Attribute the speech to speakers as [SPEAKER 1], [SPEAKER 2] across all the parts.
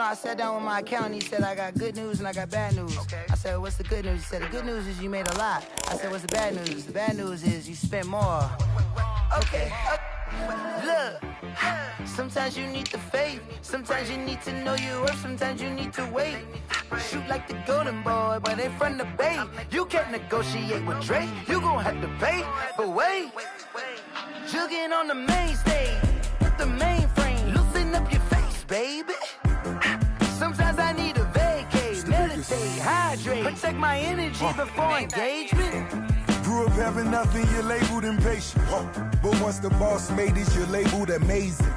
[SPEAKER 1] I sat down with my accountant. He said, I got good news and I got bad news. Okay. I said, what's the good news? He said, the good news is you made a lot. I said, what's the bad news? The bad news is you spent more. Okay. Look, sometimes you need the faith. Sometimes you need to know your worth. Sometimes you need to wait. Shoot like the golden boy, but in front of the bay. You can't negotiate with Drake. You gon' have to pay. But wait, jugging on the main stage with the mainframe. Loosen up your face, baby. Sometimes I need a vacate, meditate, hydrate, protect my energy before engagement.
[SPEAKER 2] Grew up having nothing, you're labeled impatient. But once the boss made it, you're labeled amazing.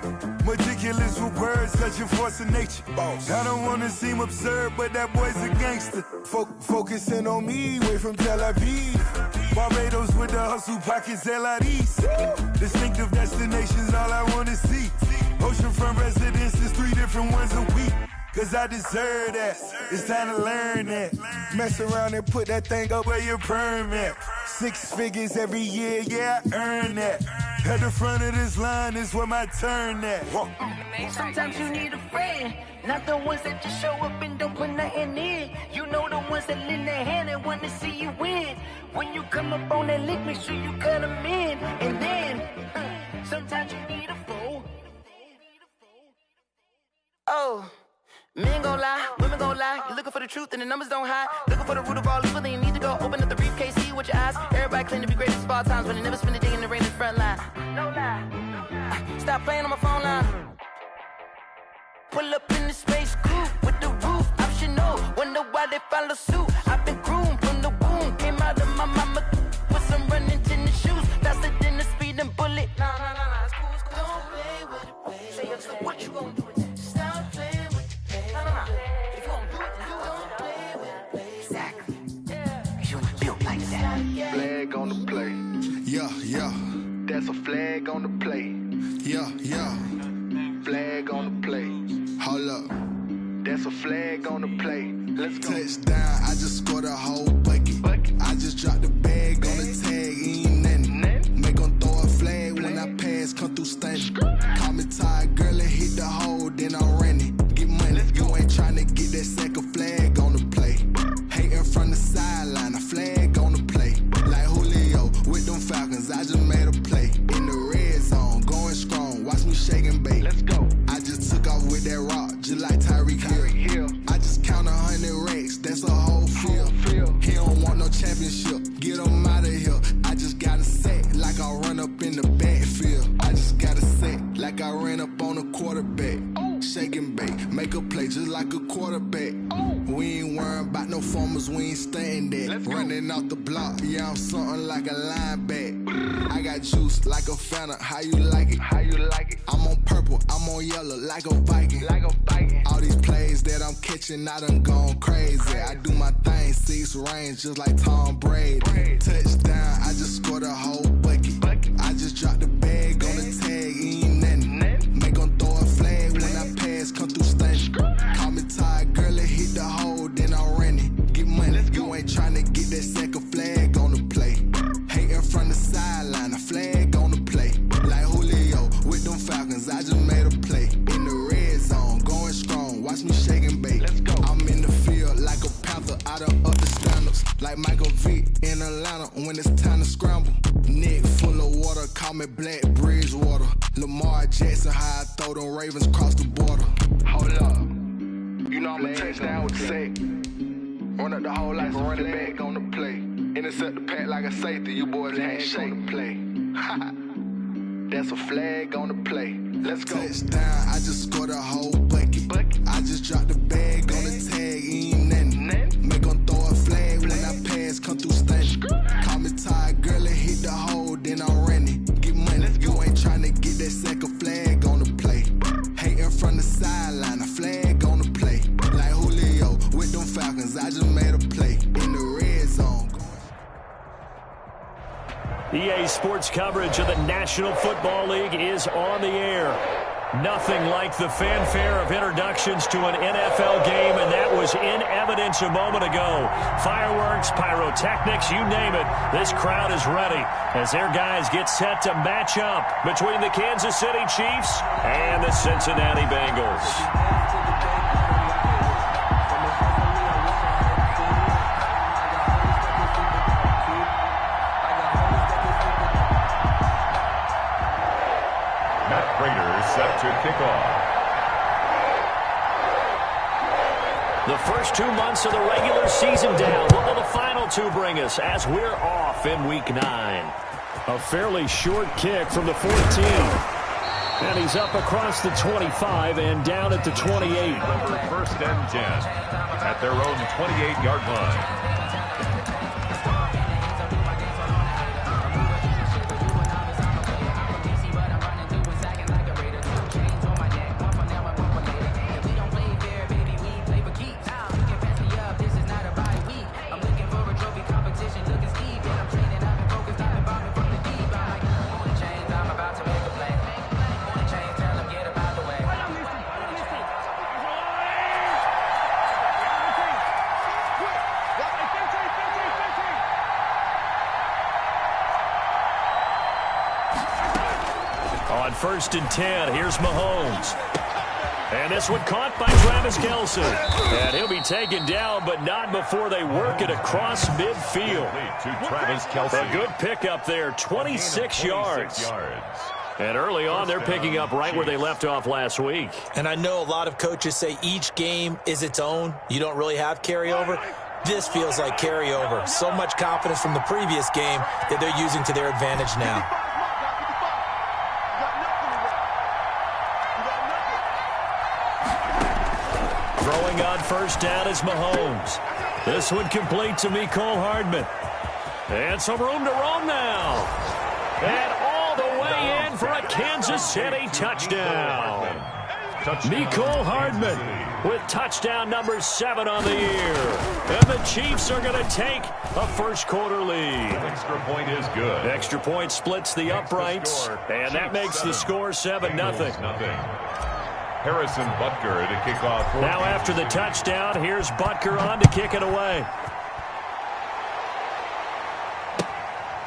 [SPEAKER 2] Meticulous with words, such a force of nature. I don't wanna seem absurd, but that boy's a gangster. Focusing on me, way from Tel Aviv. Barbados with the hustle, pockets LIDs. Distinctive destinations, all I wanna see. Oceanfront residences, 3 different ones a week. Cause I deserve that, it's time to learn that. Mess around and put that thing up where your perm at. 6 figures every year, yeah, I earn that. At the front of this line is where my turn at.
[SPEAKER 1] Sometimes you need a friend, not the ones that just show up and don't put nothing in. You know the ones that lend their hand and want to see you win. When you come up on that lick, make sure you cut them in. And then, sometimes you need a fool. Oh. Men gon' lie, women gon' lie. You're looking for the truth and the numbers don't hide. Looking for the root of all evil, then you need to go open up the briefcase, see with your eyes. Everybody claim to be greatest of all times, but they never spend a day in the rain in the front line. No lie. Stop playing on my phone line. Pull up in the space coupe with the roof optional. Wonder why they follow suit. I've been groomed from the womb. Came out of my mama with some running tennis shoes. Faster than the speeding bullet. Nah, it's cool, it's cool. Don't play with it, baby. Say, so what you gon' do with it? Stop playing with it. If you don't do it, then you don't play with it, baby. Exactly. You ain't built like that.
[SPEAKER 3] Flag on the play.
[SPEAKER 2] Yeah.
[SPEAKER 3] That's a flag on the play.
[SPEAKER 2] Yeah.
[SPEAKER 3] Flag on the play.
[SPEAKER 2] Hold up.
[SPEAKER 3] That's a flag on the play. Let's go.
[SPEAKER 2] Touchdown, I just scored a whole bucket. I just dropped the bag on the tag, ain't nothing. Make 'em throw a flag when I pass, come through stunning. Call me tired, girl, and hit the hole, then I'm running. Get money, you ain't tryna get that second flag on the play. Hating from the sideline, a flag on the play. Like Julio with them Falcons, I just made a play. In the red zone, going strong, watch me shake and bake.
[SPEAKER 3] Let's go.
[SPEAKER 2] I just took off with that rock, just like Tyreek Hill. I just count 100 racks, that's a whole field. He don't want no championship, get him out of here. I just got a sack, like I run up in the backfield. I just got a sack, like I ran up on a quarterback. Shake and bake, make a play just like a quarterback. We ain't worrying about no formers, we ain't staying there. Running off the block, yeah, I'm something like a linebacker. I got juice like a Fanta, how you like it? I'm on purple, I'm on yellow like a Viking. All these plays that I'm catching, I done gone crazy. I do my thing, 6 range just like Tom Brady. Touchdown, I just scored a whole bucket. I just dropped the bag on the tag, ain't nothing. Make 'em throw a flag when I pass, come through stunning. Call me tired, girl, and hit the hole, then I'm running. Get money, you ain't tryna get that second flag on the play. Hating from the sideline, a flag on the play. Like Julio with them Falcons, I just made a play. In the red zone, going strong, watch me shake and bake. I'm in the field like a panther, out of up the standards. Like Michael Vick in Atlanta when it's time to scramble. Neck full of water, call me Black Bridgewater. Lamar Jackson, how I throw them Ravens across the border.
[SPEAKER 3] Hold up. You know I'm a touchdown with the sack. Run up the whole like a running back on the play. Intercept the pack like a safety. You boys handshake on the play. That's a flag on the play. Let's go.
[SPEAKER 2] Touchdown, I just scored a whole bucket. I just dropped the bag on the tag, ain't nothing. Make 'em throw a flag when I pass, come through stunning. Call me tired, girl, and hit the hole, then I'm running. Get money, you ain't tryna get that second flag on the play. Hating from the sideline, a flag on the play. Like Julio with them Falcons, I just made a play. In the red zone.
[SPEAKER 4] EA Sports coverage of the National Football League is on the air. Nothing like the fanfare of introductions to an NFL game, and that was in evidence a moment ago. Fireworks, pyrotechnics, you name it. This crowd is ready as their guys get set to match up between the Kansas City Chiefs and the Cincinnati Bengals.
[SPEAKER 5] Matt Prater set to kick off.
[SPEAKER 4] The first 2 months of the regular season down. What will the final two bring us as we're off in Week 9? A fairly short kick from the 14. And he's up across the 25 and down at the 28.
[SPEAKER 5] First and 10 at their own 28-yard line.
[SPEAKER 4] On first and 10, here's Mahomes. And this one caught by Travis Kelce. And he'll be taken down, but not before they work it across midfield.
[SPEAKER 5] To Travis Kelce.
[SPEAKER 4] A good pickup there, 26 yards. And early on, they're picking up right where they left off last week.
[SPEAKER 6] And I know a lot of coaches say each game is its own. You don't really have carryover. This feels like carryover. So much confidence from the previous game that they're using to their advantage now.
[SPEAKER 4] Throwing on first down is Mahomes. This one complete to Mecole Hardman. And some room to roam now. And all the way in for a Kansas City touchdown. Mecole Hardman with touchdown number 7 on the year. And the Chiefs are going to take a first-quarter lead.
[SPEAKER 5] Extra point is good.
[SPEAKER 4] Extra point splits the uprights, and that makes the score 7-0.
[SPEAKER 5] Harrison Butker to kick off.
[SPEAKER 4] Now after the touchdown, here's Butker on to kick it away.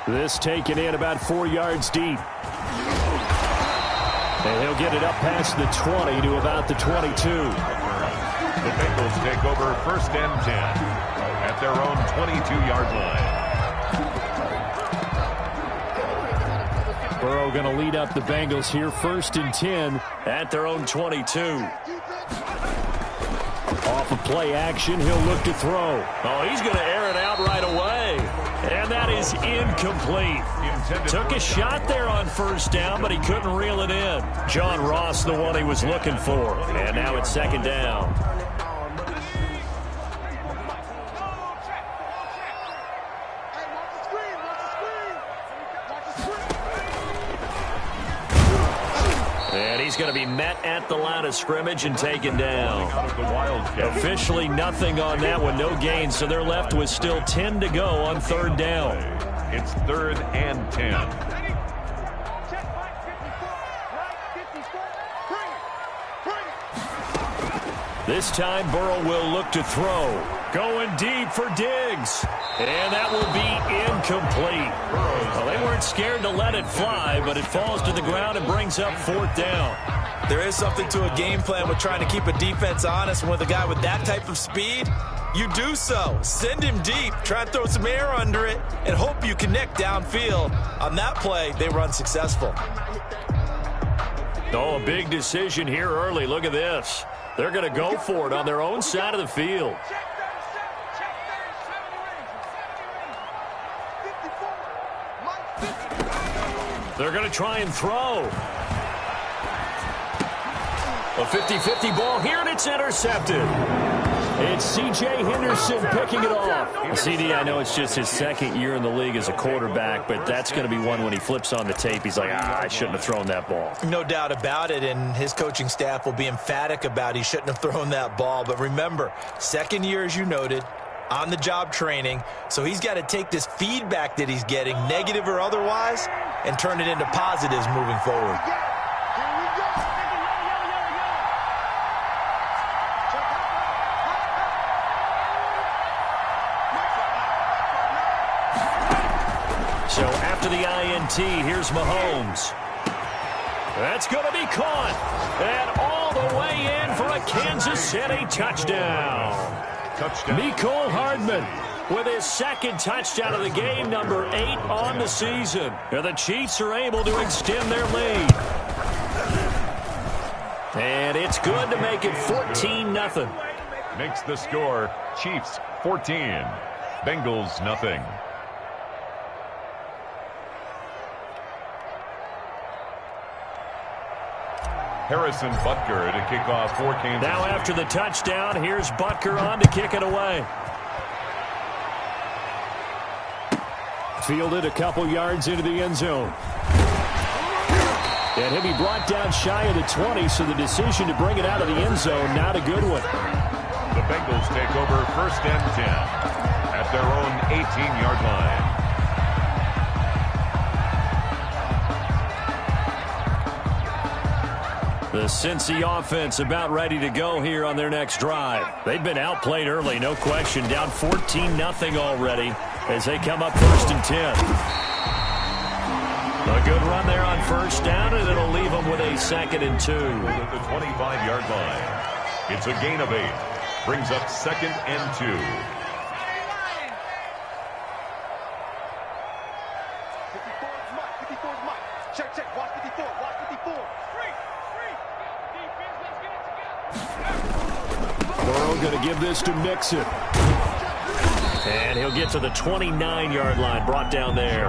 [SPEAKER 4] This taken in about 4 yards deep. And he'll get it up past the 20 to about the 22.
[SPEAKER 5] The Bengals take over first and 10 at their own 22-yard line.
[SPEAKER 4] Burrow going to lead up the Bengals here, first and 10 at their own 22. Off of play action, he'll look to throw. Oh, he's going to air it out right away. And that is incomplete. Took a shot there on first down, but he couldn't reel it in. John Ross, the one he was looking for. And now it's second down. And he's going to be met at the line of scrimmage and taken down. Officially nothing on that one, no gain, so they're left with still 10 to go on third down.
[SPEAKER 5] It's third and 10.
[SPEAKER 4] This time Burrow will look to throw. Going deep for Diggs. And that will be incomplete. Well, they weren't scared to let it fly, but it falls to the ground and brings up fourth down.
[SPEAKER 6] There is something to a game plan with trying to keep a defense honest. With a guy with that type of speed, you do so. Send him deep, try and throw some air under it, and hope you connect downfield. On that play, they run successful.
[SPEAKER 4] Oh, a big decision here early. Look at this. They're going to go for it on their own side of the field. They're going to try and throw. A 50-50 ball here, and it's intercepted. It's C.J. Henderson picking it off. CD, I know it's just his second year in the league as a quarterback, but that's going to be one when he flips on the tape. He's like, I shouldn't have thrown that ball.
[SPEAKER 6] No doubt about it, and his coaching staff will be emphatic about he shouldn't have thrown that ball. But remember, second year, as you noted, on-the-job training, so he's got to take this feedback that he's getting, negative or otherwise, and turn it into positives moving forward.
[SPEAKER 4] So after the INT, here's Mahomes. That's going to be caught. And all the way in for a Kansas City touchdown. Mecole Hardman with his second touchdown of the game, number 8 on the season. And the Chiefs are able to extend their lead. It's good to make it 14-0.
[SPEAKER 5] Makes the score Chiefs 14, Bengals nothing. Harrison Butker to kick off for Kansas
[SPEAKER 4] Now
[SPEAKER 5] City.
[SPEAKER 4] after the touchdown, here's Butker on to kick it away. Fielded a couple yards into the end zone. And he'll be brought down shy of the 20, so the decision to bring it out of the end zone, not a good one.
[SPEAKER 5] The Bengals take over 1st and 10 at their own 18-yard line.
[SPEAKER 4] The Cincy offense about ready to go here on their next drive. They've been outplayed early, no question. Down 14-0 already as they come up 1st and 10. A good run there on 1st down, and it'll leave them with a 2nd and 2.
[SPEAKER 5] At the 25-yard line. It's a gain of 8. Brings up 2nd and 2.
[SPEAKER 4] Burrow going to give this to Mixon. And he'll get to the 29-yard line, brought down there.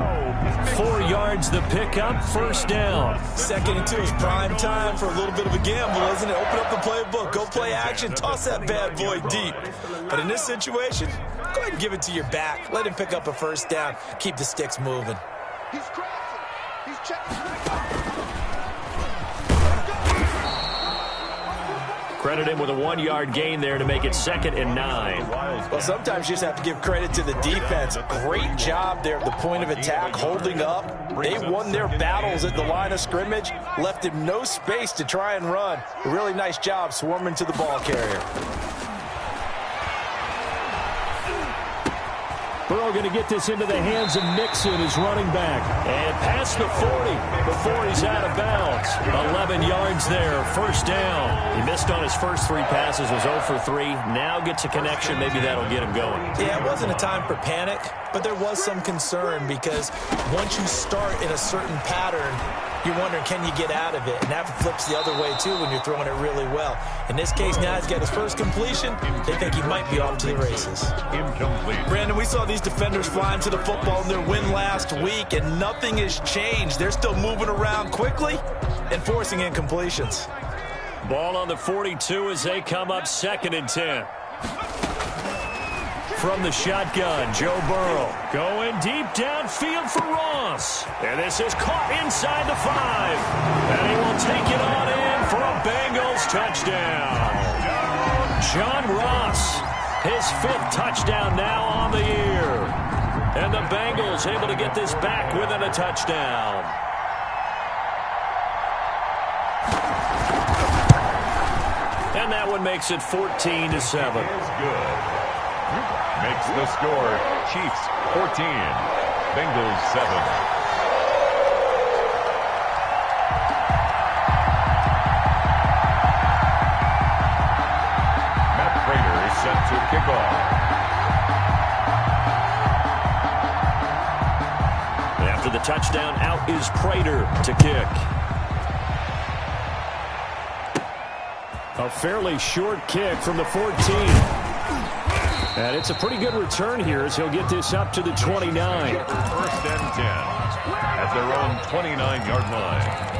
[SPEAKER 4] 4 yards the pickup, 1st down.
[SPEAKER 6] 2nd and 2 is prime time for a little bit of a gamble, isn't it? Open up the playbook, go play action, toss that bad boy deep. But in this situation, go ahead and give it to your back. Let him pick up a 1st down. Keep the sticks moving.
[SPEAKER 3] He's crossing. He's checking.
[SPEAKER 4] Credit him with a 1-yard gain there to make it 2nd and 9.
[SPEAKER 6] Well, sometimes you just have to give credit to the defense. Great job there at the point of attack, holding up. They won their battles at the line of scrimmage, left him no space to try and run. A really nice job swarming to the ball carrier.
[SPEAKER 4] Burrow going to get this into the hands of Mixon, his running back. And past the 40 before he's out of bounds. 11 yards there, 1st down. He missed on his first 3 passes, was 0 for 3. Now gets a connection. Maybe that'll get him going.
[SPEAKER 6] Yeah, it wasn't a time for panic, but there was some concern because once you start in a certain pattern, you're wondering, can you get out of it? And that flips the other way, too, when you're throwing it really well. In this case, now he's got his first completion. They think he might be off to the races.
[SPEAKER 5] Incomplete.
[SPEAKER 6] Brandon, we saw these defenders flying to the football in their win last week, and nothing has changed. They're still moving around quickly and forcing incompletions.
[SPEAKER 4] Ball on the 42 as they come up 2nd and 10. From the shotgun, Joe Burrow going deep downfield for Ross. And this is caught inside the 5. And he will take it on in for a Bengals touchdown. John Ross, his 5th touchdown now on the year. And the Bengals able to get this back within a touchdown. And that one makes it 14-7.
[SPEAKER 5] Is good. Makes the score Chiefs 14, Bengals 7. Matt Prater is set to kick off.
[SPEAKER 4] After the touchdown, out is Prater to kick. A fairly short kick from the 14. And it's a pretty good return here as he'll get this up to the 29.
[SPEAKER 5] 1st and 10 at their own 29-yard line.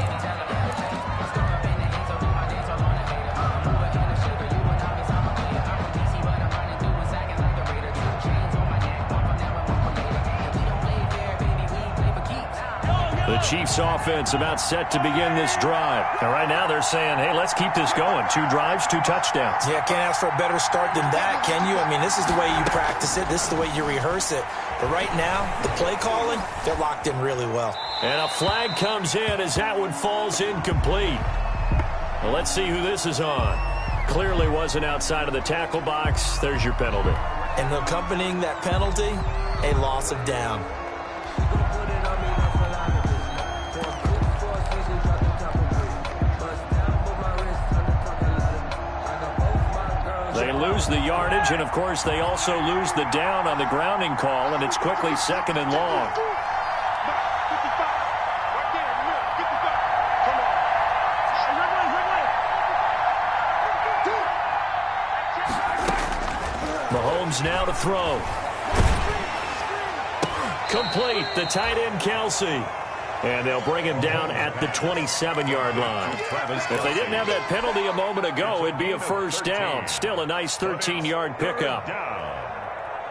[SPEAKER 4] The Chiefs offense about set to begin this drive. And right now they're saying, hey, let's keep this going. 2 drives, 2 touchdowns.
[SPEAKER 6] Yeah, can't ask for a better start than that, can you? I mean, this is the way you practice it. This is the way you rehearse it. But right now, the play calling, they're locked in really well.
[SPEAKER 4] And a flag comes in as that one falls incomplete. Well, let's see who this is on. Clearly wasn't outside of the tackle box. There's your penalty.
[SPEAKER 6] And accompanying that penalty, a loss of down.
[SPEAKER 4] They lose the yardage, and, of course, they also lose the down on the grounding call, and it's quickly 2nd and long. Mahomes now to throw. Complete, the tight end Kelsey. And they'll bring him down at the 27-yard line. If they didn't have that penalty a moment ago, it'd be a first down. Still a nice 13-yard pickup.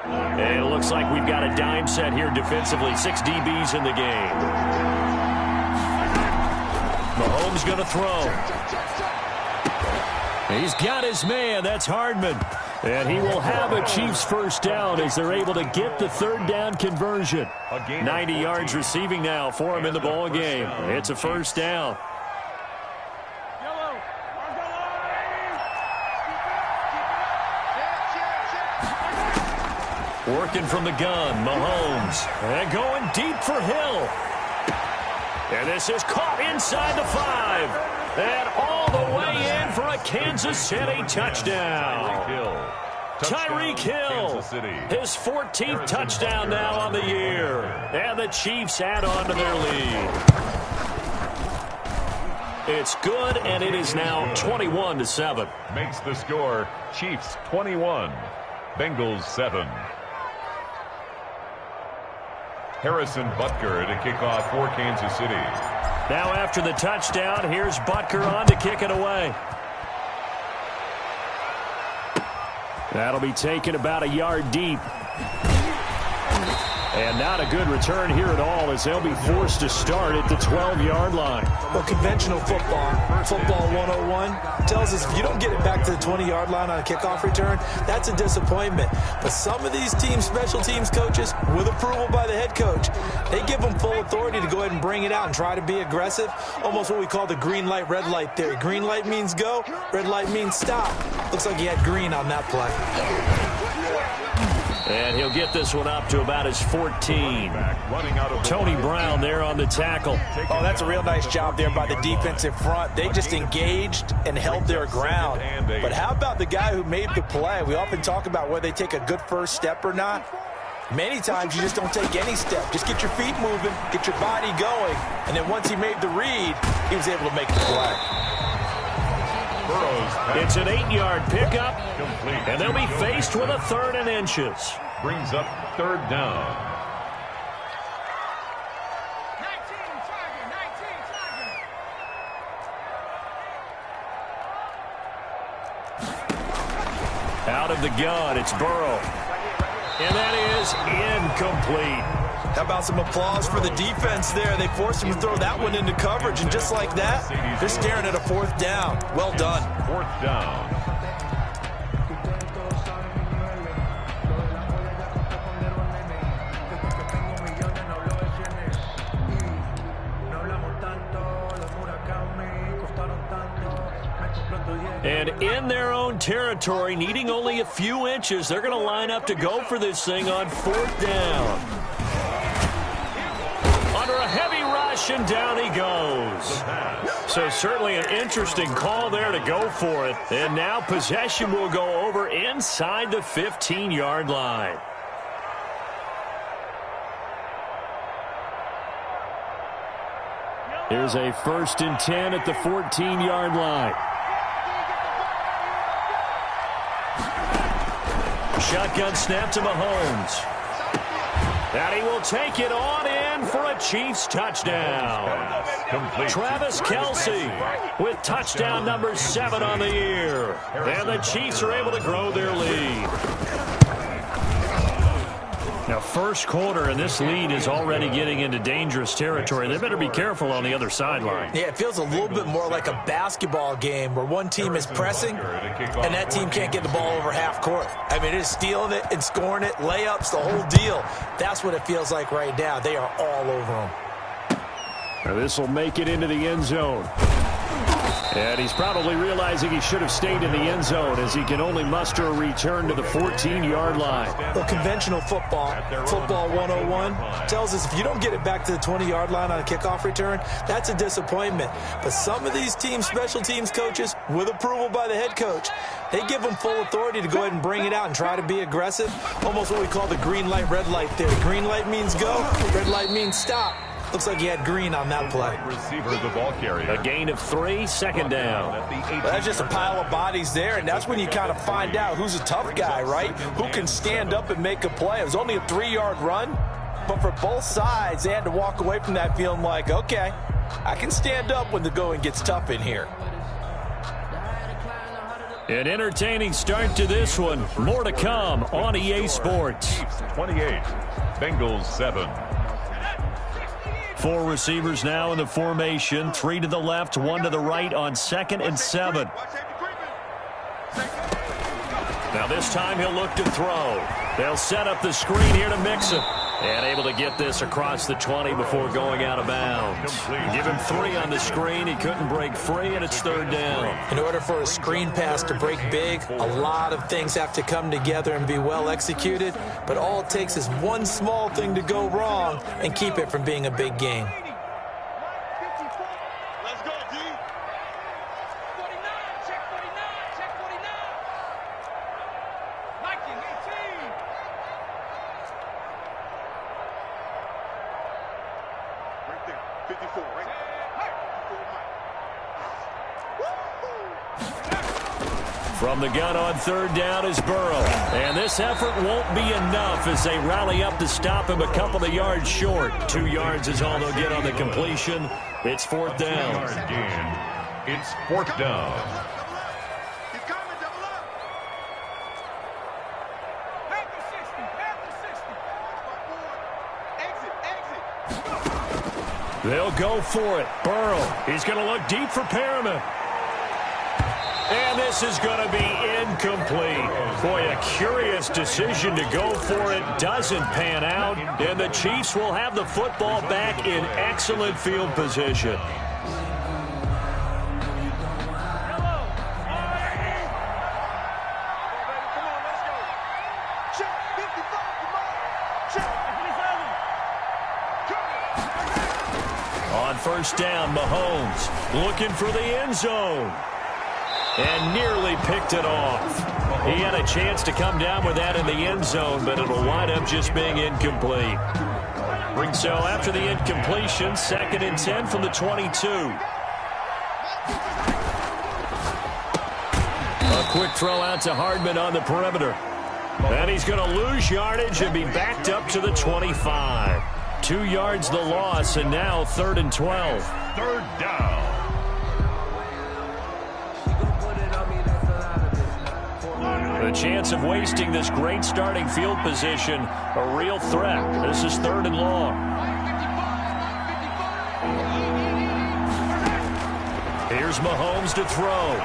[SPEAKER 4] And it looks like we've got a dime set here defensively. 6 DBs in the game. Mahomes going to throw. He's got his man. That's Hardman. And he will have a Chiefs first down as they're able to get the third down conversion. 90 yards receiving now for him in the ball game. It's a first down. Working from the gun, Mahomes. And going deep for Hill. And this is caught inside the 5. And all the way in for a Kansas City touchdown. Tyreek Hill, his 14th touchdown now on the year. And the Chiefs add on to their lead. It's good, and it is now 21-7.
[SPEAKER 5] Makes the score Chiefs 21, Bengals 7. Harrison Butker to kick off for Kansas City.
[SPEAKER 4] Now after the touchdown, here's Butker on to kick it away. That'll be taken about a yard deep. And not a good return here at all as they'll be forced to start at the 12-yard line.
[SPEAKER 6] Well, conventional football 101, tells us if you don't get it back to the 20-yard line on a kickoff return, that's a disappointment. But some of these special teams coaches, with approval by the head coach, they give them full authority to go ahead and bring it out and try to be aggressive. Almost what we call the green light, red light theory. Green light means go, red light means stop. Looks like he had green on that play.
[SPEAKER 4] And he'll get this one up to about his 14. Tony Brown there on the tackle.
[SPEAKER 6] Oh, that's a real nice job there by the defensive front. They just engaged and held their ground. But how about the guy who made the play? We often talk about whether they take a good first step or not. Many times you just don't take any step. Just get your feet moving, get your body going. And then once he made the read, he was able to make the play.
[SPEAKER 4] It's an 8-yard pickup, and they'll be faced with a 3rd and inches.
[SPEAKER 5] Brings up 3rd down.
[SPEAKER 4] Out of the gun, it's Burrow. And that is incomplete.
[SPEAKER 6] How about some applause for the defense there? They forced him to throw that one into coverage, and just like that, they're staring at a 4th down. Well done.
[SPEAKER 5] 4th down.
[SPEAKER 4] And in their own territory, needing only a few inches, they're going to line up to go for this thing on 4th down. Under a heavy rush, and down he goes. So certainly an interesting call there to go for it. And now possession will go over inside the 15-yard line. Here's a 1st and 10 at the 14-yard line. Shotgun snap to Mahomes. And he will take it on in for a Chiefs touchdown. Travis Kelce with touchdown number 7 on the year. And the Chiefs are able to grow their lead. Now, first quarter, and this lead is already getting into dangerous territory. They better be careful on the other sideline.
[SPEAKER 6] Yeah, it feels a little bit more like a basketball game where one team is pressing and that team can't get the ball over half court. I mean, it is stealing it and scoring it, layups, the whole deal. That's what it feels like right now. They are all over them.
[SPEAKER 4] Now this will make it into the end zone. And he's probably realizing he should have stayed in the end zone as he can only muster a return to the 14-yard line.
[SPEAKER 6] Well, conventional football 101, tells us if you don't get it back to the 20-yard line on a kickoff return, that's a disappointment. But some of these special teams coaches, with approval by the head coach, they give them full authority to go ahead and bring it out and try to be aggressive. Almost what we call the green light, red light theory. Green light means go, red light means stop. Looks like he had green on that play.
[SPEAKER 5] Receiver, the ball carrier.
[SPEAKER 4] A gain of 3, second down.
[SPEAKER 6] Well, that's just a pile of bodies there, and that's when you kind of find out who's a tough guy, right? Who can stand up and make a play. It was only a 3-yard run, but for both sides, they had to walk away from that feeling like, okay, I can stand up when the going gets tough in here.
[SPEAKER 4] An entertaining start to this one. More to come on EA Sports.
[SPEAKER 5] 28, Bengals 7.
[SPEAKER 4] 4 receivers now in the formation. 3 to the left, 1 to the right on 2nd and 7. Now this time he'll look to throw. They'll set up the screen here to Mixon. And able to get this across the 20 before going out of bounds. Give him 3 on the screen. He couldn't break free, and it's 3rd down.
[SPEAKER 6] In order for a screen pass to break big, a lot of things have to come together and be well executed. But all it takes is one small thing to go wrong and keep it from being a big game.
[SPEAKER 7] Let's go, D. 49, check 49, check 49. Nike 18. Right there, 54, right?
[SPEAKER 4] From the gun on 3rd down is Burrow. And this effort won't be enough as they rally up to stop him a couple of yards short. 2 yards is all they'll get on the completion. It's 4th down.
[SPEAKER 5] It's 4th down.
[SPEAKER 7] He's coming, double up. Panther 60, Panther 60. Exit.
[SPEAKER 4] They'll go for it. Burrow, he's going to look deep for Perriman. And this is going to be incomplete. Boy, a curious decision to go for it. Doesn't pan out. And the Chiefs will have the football back in excellent field position. On 1st down, Mahomes looking for the end zone. And nearly picked it off. He had a chance to come down with that in the end zone, but it'll wind up just being incomplete. So after the incompletion, 2nd and 10 from the 22. A quick throw out to Hardman on the perimeter. And he's going to lose yardage and be backed up to the 25. 2 yards the loss, and now 3rd and 12.
[SPEAKER 5] 3rd down.
[SPEAKER 4] The chance of wasting this great starting field position, a real threat. This is 3rd and long. Here's Mahomes to throw.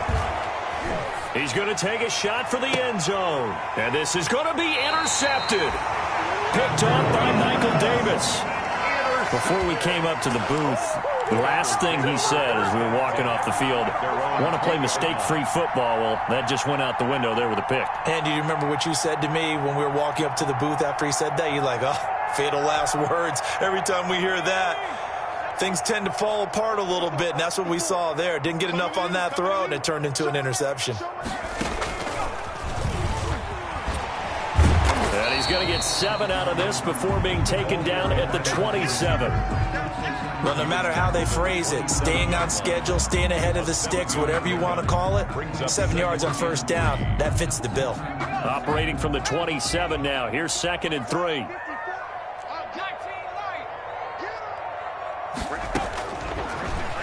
[SPEAKER 4] He's going to take a shot for the end zone. And this is going to be intercepted. Picked off by Michael Davis. Before we came up to the booth, the last thing he said as we were walking off the field, want to play mistake-free football. Well, that just went out the window there with a pick.
[SPEAKER 6] And do you remember what you said to me when we were walking up to the booth after he said that? You're like, oh, fatal last words. Every time we hear that, things tend to fall apart a little bit, and that's what we saw there. Didn't get enough on that throw, and it turned into an interception.
[SPEAKER 4] And he's going to get 7 out of this before being taken down at the 27.
[SPEAKER 6] Well, no matter how they phrase it, staying on schedule, staying ahead of the sticks, whatever you want to call it, 7 yards on 1st down, that fits the bill.
[SPEAKER 4] Operating from the 27 now. Here's 2nd and 3.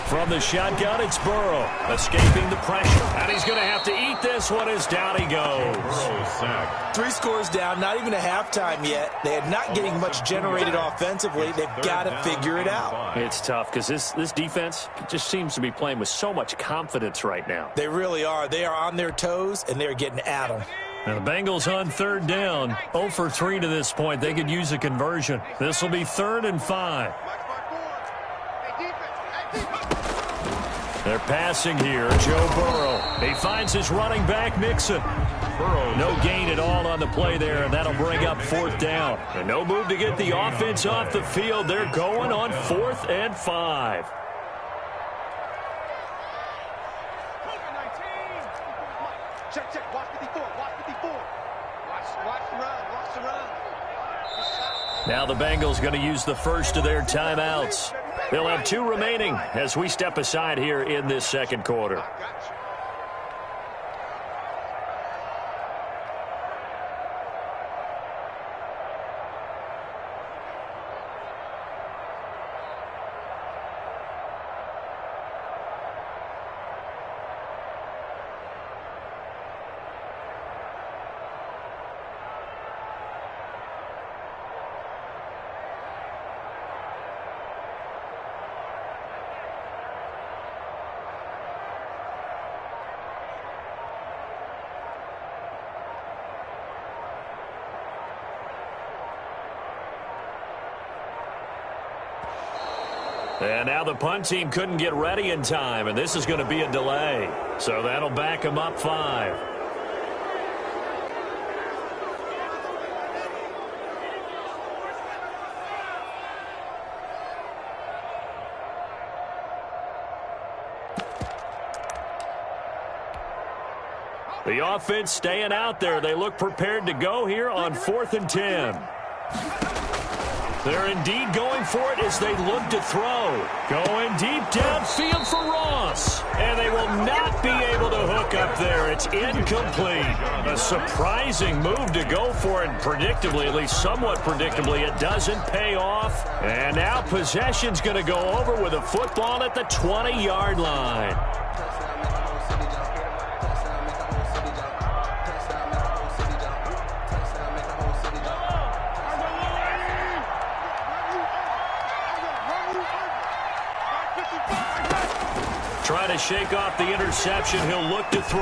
[SPEAKER 4] From the shotgun, it's Burrow, escaping the pressure. And he's going to have to eat this one as down he goes.
[SPEAKER 6] 3 scores down, not even a halftime yet. They are not getting much generated offensively. They've got to figure it out.
[SPEAKER 4] It's tough because this defense just seems to be playing with so much confidence right now.
[SPEAKER 6] They really are. They are on their toes, and they're getting at them.
[SPEAKER 4] Now the Bengals on 3rd down, 0 for 3 to this point. They could use a conversion. This will be 3rd and 5. They're passing here. Joe Burrow. He finds his running back, Mixon. Burrow, no gain at all on the play there, and that'll bring up 4th down. And no move to get the offense off the field. They're going on 4th and 5.
[SPEAKER 7] Check, check. Watch 54. Watch 54. Watch the run. Watch the run.
[SPEAKER 4] Now the Bengals going to use the first of their timeouts. They'll have 2 remaining as we step aside here in this second quarter. And now the punt team couldn't get ready in time, and this is going to be a delay. So that'll back them up 5. The offense staying out there. They look prepared to go here on 4th and 10. They're indeed going for it as they look to throw. Going deep downfield for Ross. And they will not be able to hook up there. It's incomplete. A surprising move to go for it. Predictably, at least somewhat predictably, it doesn't pay off. And now possession's going to go over with a football at the 20-yard line. Trying to shake off the interception. He'll look to throw.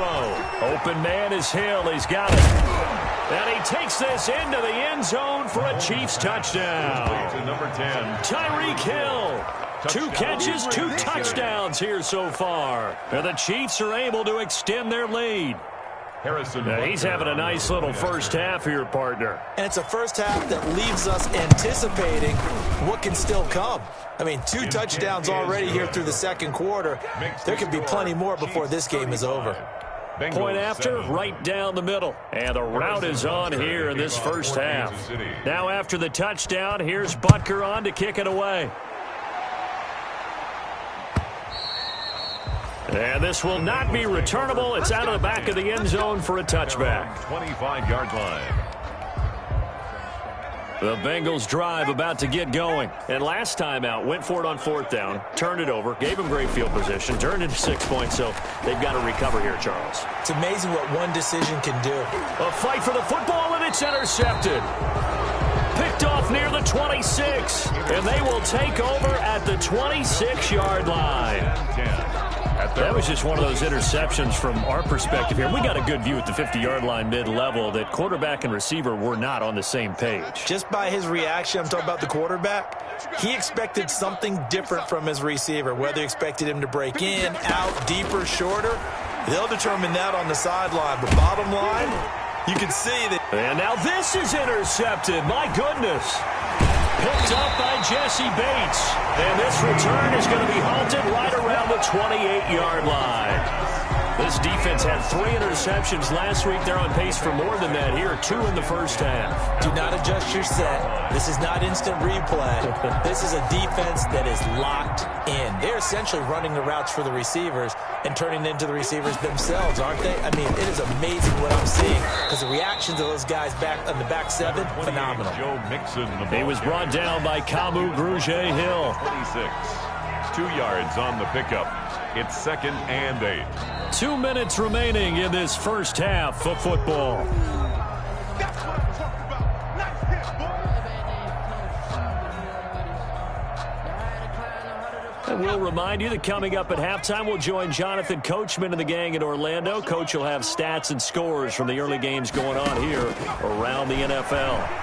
[SPEAKER 4] Open man is Hill. He's got it. And he takes this into the end zone for a Chiefs touchdown.
[SPEAKER 5] Number 10.
[SPEAKER 4] Tyreek Hill. 2 catches, 2 touchdowns here so far. And the Chiefs are able to extend their lead. He's having a nice little first half here, partner.
[SPEAKER 6] And it's a first half that leaves us anticipating what can still come. I mean, 2 touchdowns already here through the second quarter. There could be plenty more before this game is over.
[SPEAKER 4] Point after, right down the middle. And the route is on here in this first half. Now after the touchdown, here's Butker on to kick it away. And this will not be returnable. It's out of the back of the end zone for a touchback.
[SPEAKER 5] 25-yard line.
[SPEAKER 4] The Bengals drive about to get going. And last time out, went for it on 4th down, turned it over, gave them great field position, turned it to 6 points, so they've got to recover here, Charles.
[SPEAKER 6] It's amazing what one decision can do.
[SPEAKER 4] A fight for the football, and it's intercepted. Picked off near the 26, and they will take over at the 26-yard line. That was just one of those interceptions from our perspective here. We got a good view at the 50-yard line mid-level that quarterback and receiver were not on the same page.
[SPEAKER 6] Just by his reaction, I'm talking about the quarterback, he expected something different from his receiver, whether he expected him to break in, out, deeper, shorter. They'll determine that on the sideline. But bottom line, you can see that.
[SPEAKER 4] And now this is intercepted. My goodness. Picked up by Jesse Bates. And this return is going to be halted right around the 28-yard line. This defense had 3 interceptions last week. They're on pace for more than that here. 2 in the first half.
[SPEAKER 6] Do not adjust your set. This is not instant replay. This is a defense that is locked in. They're essentially running the routes for the receivers and turning into the receivers themselves, aren't they? I mean, it is amazing what I'm seeing because the reactions of those guys back on the back 7, phenomenal.
[SPEAKER 5] Joe Mixon.
[SPEAKER 4] He was brought down by Kamu Grugier-Hill.
[SPEAKER 5] 26. 2 yards on the pickup. It's 2nd and 8.
[SPEAKER 4] 2 minutes remaining in this first half of football. And we'll remind you that coming up at halftime, we'll join Jonathan Coachman and the gang in Orlando. Coach will have stats and scores from the early games going on here around the NFL.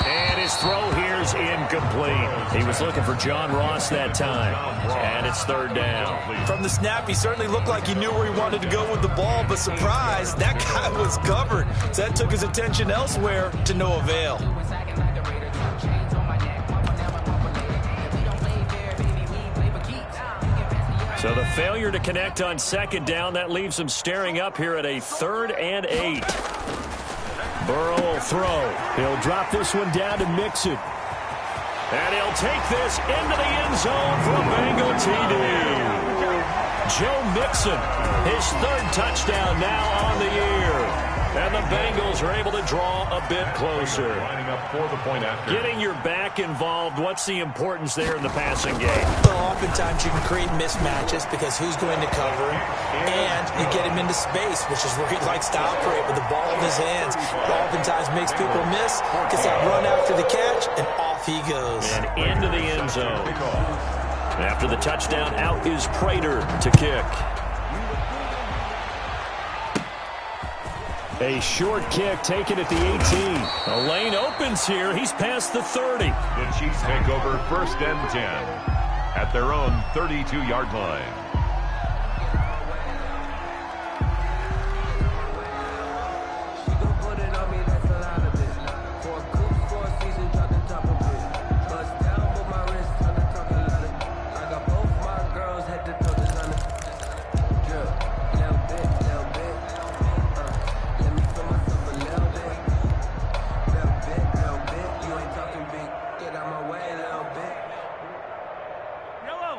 [SPEAKER 4] And his throw here is incomplete. He was looking for John Ross that time. And it's 3rd down.
[SPEAKER 6] From the snap, he certainly looked like he knew where he wanted to go with the ball, but surprise, that guy was covered. So that took his attention elsewhere to no avail.
[SPEAKER 4] So the failure to connect on 2nd down, that leaves them staring up here at a 3rd and 8. Burrow will throw. He'll drop this one down to Mixon. And he'll take this into the end zone for a Bengal TD. Joe Mixon, his third touchdown now on the year. And the Bengals are able to draw a bit closer.
[SPEAKER 5] Lining up for the point after.
[SPEAKER 4] Getting your back involved, what's the importance there in the passing game?
[SPEAKER 6] Well, oftentimes you can create mismatches because who's going to cover him, and you get him into space, which is where he likes to operate with the ball in his hands. It oftentimes makes people miss, gets that run after the catch, and off he goes.
[SPEAKER 4] And into the end zone. After the touchdown, out is Prater to kick. A short kick taken at the 18. A lane opens here. He's past the 30.
[SPEAKER 5] The Chiefs take over 1st and 10 at their own 32-yard line.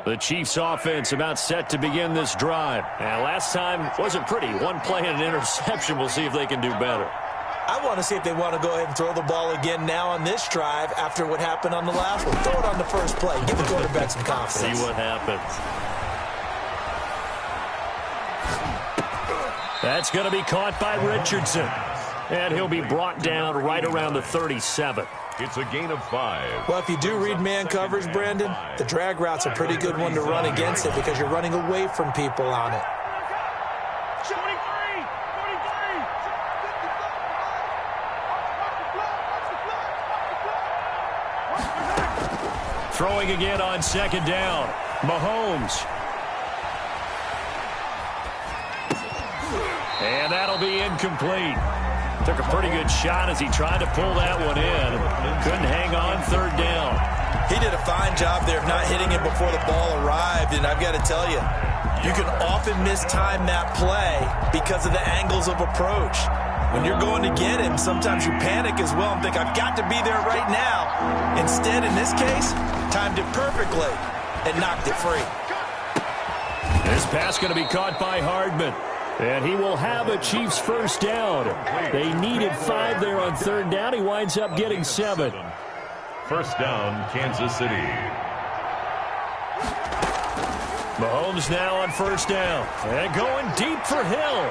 [SPEAKER 4] The Chiefs offense about set to begin this drive. And last time wasn't pretty. One play and an interception. We'll see if they can do better.
[SPEAKER 6] I want to see if they want to go ahead and throw the ball again now on this drive after what happened on the last one. Throw it on the first play. Give the quarterback some confidence.
[SPEAKER 4] See what happens. That's going to be caught by Richardson. And he'll be brought down right around the 37.
[SPEAKER 5] It's a gain of 5.
[SPEAKER 6] Well, if you do read man coverage, Brandon, the drag route's a pretty good one to run against it because you're running away from people on it.
[SPEAKER 7] 23!
[SPEAKER 4] Throwing again on 2nd down. Mahomes. And that'll be incomplete. Took a pretty good shot as he tried to pull that one in. Couldn't hang on 3rd down.
[SPEAKER 6] He did a fine job there of not hitting it before the ball arrived, and I've got to tell you, you can often mistime that play because of the angles of approach. When you're going to get him, sometimes you panic as well and think, I've got to be there right now. Instead, in this case, timed it perfectly and knocked it free.
[SPEAKER 4] This pass going to be caught by Hardman. And he will have a Chiefs 1st down. They needed 5 there on 3rd down. He winds up getting 7.
[SPEAKER 5] 1st down, Kansas City.
[SPEAKER 4] Mahomes now on 1st down. And going deep for Hill.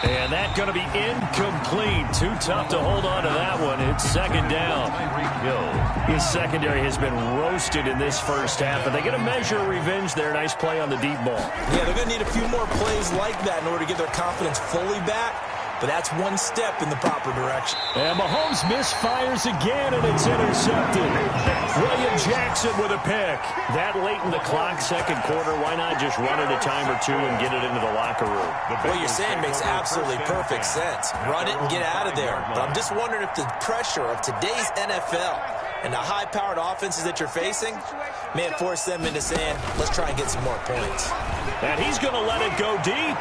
[SPEAKER 4] And that's going to be incomplete. Too tough to hold on to that one. It's 2nd down. His secondary has been roasted in this first half, but they get a measure of revenge there. Nice play on the deep ball.
[SPEAKER 6] Yeah, they're going to need a few more plays like that in order to get their confidence fully back. But that's one step in the proper direction.
[SPEAKER 4] And Mahomes misfires again, and it's intercepted. William Jackson with a pick. That late in the clock, 2nd quarter, why not just run it a time or two and get it into the locker room?
[SPEAKER 6] What you're saying makes absolutely perfect sense. Run it and get out of there. But I'm just wondering if the pressure of today's NFL and the high-powered offenses that you're facing may have forced them into saying, let's try and get some more points.
[SPEAKER 4] And he's going to let it go deep.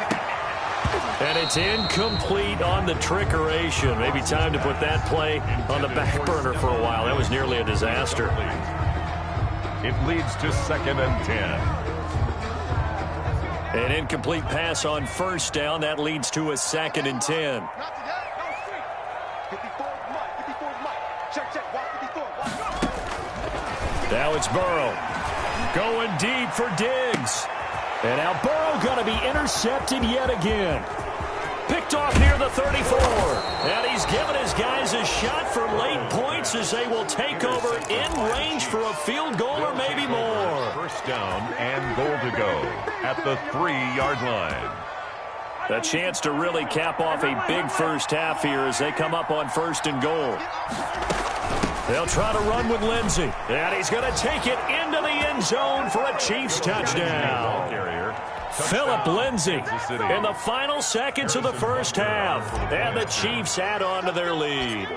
[SPEAKER 4] And it's incomplete on the trickeration. Maybe time to put that play on the back burner for a while. That was nearly a disaster.
[SPEAKER 5] It leads to 2nd and 10.
[SPEAKER 4] An incomplete pass on 1st down. That leads to a 2nd and 10. Now it's Burrow. Going deep for Diggs. And now Burrow going to be intercepted yet again. Picked off near the 34. And he's given his guys a shot for late points as they will take over in range for a field goal or maybe more.
[SPEAKER 5] 1st down and goal to go at the 3-yard line.
[SPEAKER 4] A chance to really cap off a big first half here as they come up on 1st and goal. They'll try to run with Lindsey. And he's going to take it into the end zone for a Chiefs touchdown. Philip Lindsay in the final seconds of the first half. And the Chiefs add on to their lead.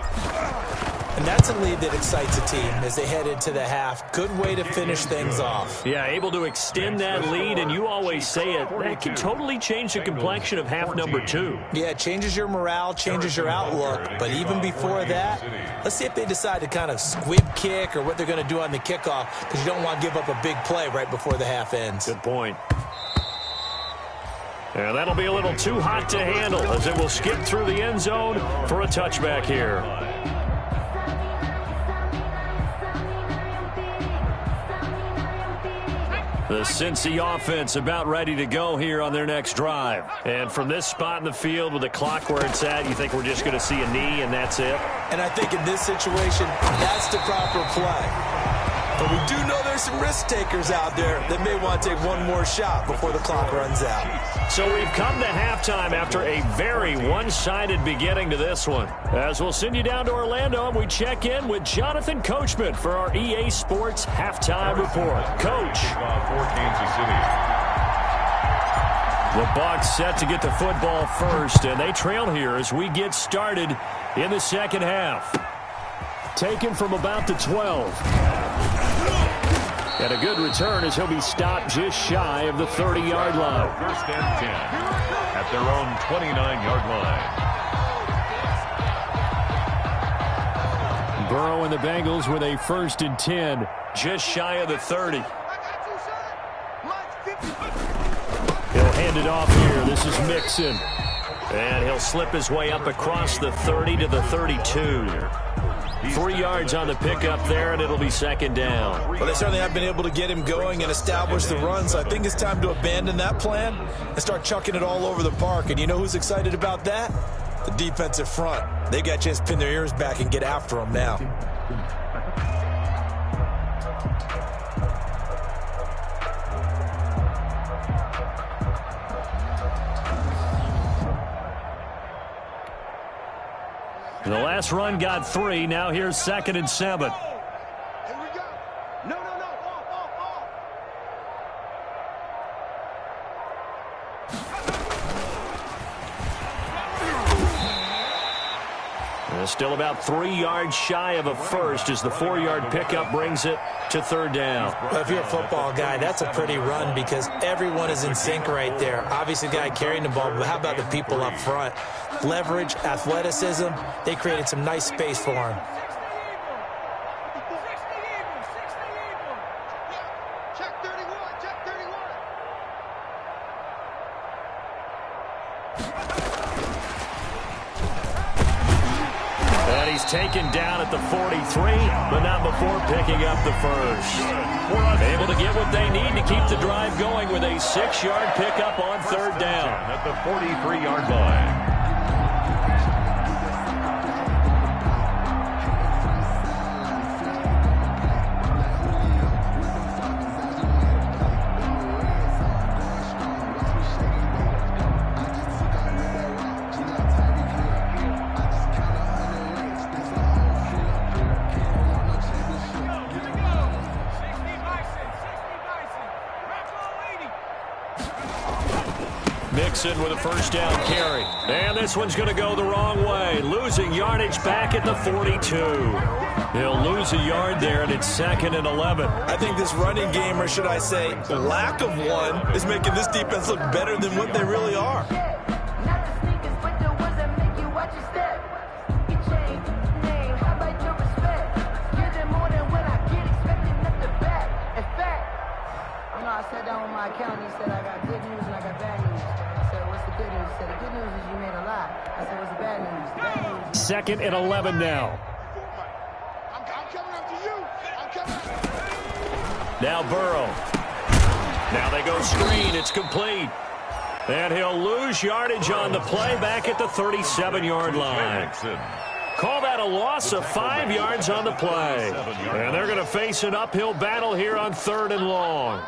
[SPEAKER 6] And that's a lead that excites a team as they head into the half. Good way to finish things off.
[SPEAKER 4] Yeah, able to extend that lead, and you always say it, that can totally change the complexion of half number 2.
[SPEAKER 6] Yeah, it changes your morale, changes your outlook. But even before that, let's see if they decide to kind of squib kick or what they're going to do on the kickoff, because you don't want to give up a big play right before the half ends.
[SPEAKER 4] Good point. And that'll be a little too hot to handle as it will skip through the end zone for a touchback here. The Cincy offense about ready to go here on their next drive. And from this spot in the field with the clock where it's at, you think we're just going to see a knee and that's it?
[SPEAKER 6] And I think in this situation, that's the proper play. But we do know there's some risk takers out there that may want to take one more shot before the clock runs out.
[SPEAKER 4] So we've come to halftime after a very one-sided beginning to this one. As we'll send you down to Orlando and we check in with Jonathan Coachman for our EA Sports Halftime Report. Coach.
[SPEAKER 5] For Kansas City.
[SPEAKER 4] The Bucs set to get the football first, and they trail here as we get started in the second half. Taken from about the 12. And a good return as he'll be stopped just shy of the 30-yard line.
[SPEAKER 5] First and 10 at their own 29-yard line.
[SPEAKER 4] Burrow and the Bengals with a 1st and 10, just shy of the 30. He'll hand it off here. This is Mixon. And he'll slip his way up across the 30 to the 32. 3 yards on the pickup there, and it'll be second down.
[SPEAKER 6] Well, they certainly have been able to get him going and establish the run, so I think it's time to abandon that plan and start chucking it all over the park. And you know who's excited about that? The defensive front. They got a chance to pin their ears back and get after him now.
[SPEAKER 4] The last run got 3. Now here's 2nd and 7.
[SPEAKER 3] Here we go. No. Off.
[SPEAKER 4] Still about 3 yards shy of a first as the 4-yard pickup brings it to 3rd down.
[SPEAKER 6] Well, if you're a football guy, that's a pretty run because everyone is in sync right there. Obviously, the guy carrying the ball, but how about the people up front? Leverage, athleticism, they created some nice space for him.
[SPEAKER 3] Check 31.
[SPEAKER 4] And he's taken down at the 43, but not before picking up the first. Able to get what they need to keep the drive going with a 6-yard pickup on 3rd down.
[SPEAKER 5] At the 43-yard line.
[SPEAKER 4] Mixon with a 1st down carry. And this one's going to go the wrong way. Losing yardage back at the 42. He'll lose a yard there, and it's 2nd and 11.
[SPEAKER 6] I think this running game, or should I say lack of one, is making this defense look better than what they really are.
[SPEAKER 1] I sat down with my accountant. He said, I got good news and I got bad news. I said, what's the good news? He said, the good news is you made a lot. I said, what's the bad news? The bad news is
[SPEAKER 4] 2nd and 11 now.
[SPEAKER 3] I'm coming up to you. I'm coming up.
[SPEAKER 4] Now Burrow. Now they go screen. It's complete. And he'll lose yardage on the play back at the 37-yard line. Call that a loss of 5 yards on the play. And they're going to face an uphill battle here on 3rd and long.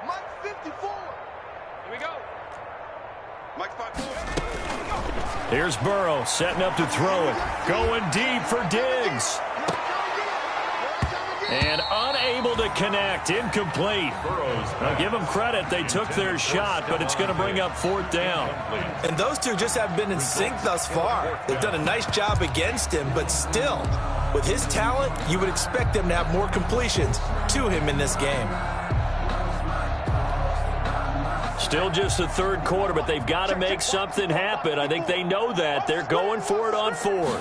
[SPEAKER 3] Mike 54. Here we go. Mike 54.
[SPEAKER 4] Here's Burrow setting up to throw it. Going deep for Diggs. And unable unable to connect. Incomplete. Now, give them credit. They took their shot, but it's going to bring up 4th down.
[SPEAKER 6] And those two just have been in sync thus far. They've done a nice job against him, but still, with his talent, you would expect them to have more completions to him in this game.
[SPEAKER 4] Still just the 3rd quarter, but they've got to make something happen. I think they know that. They're going for it on 4th.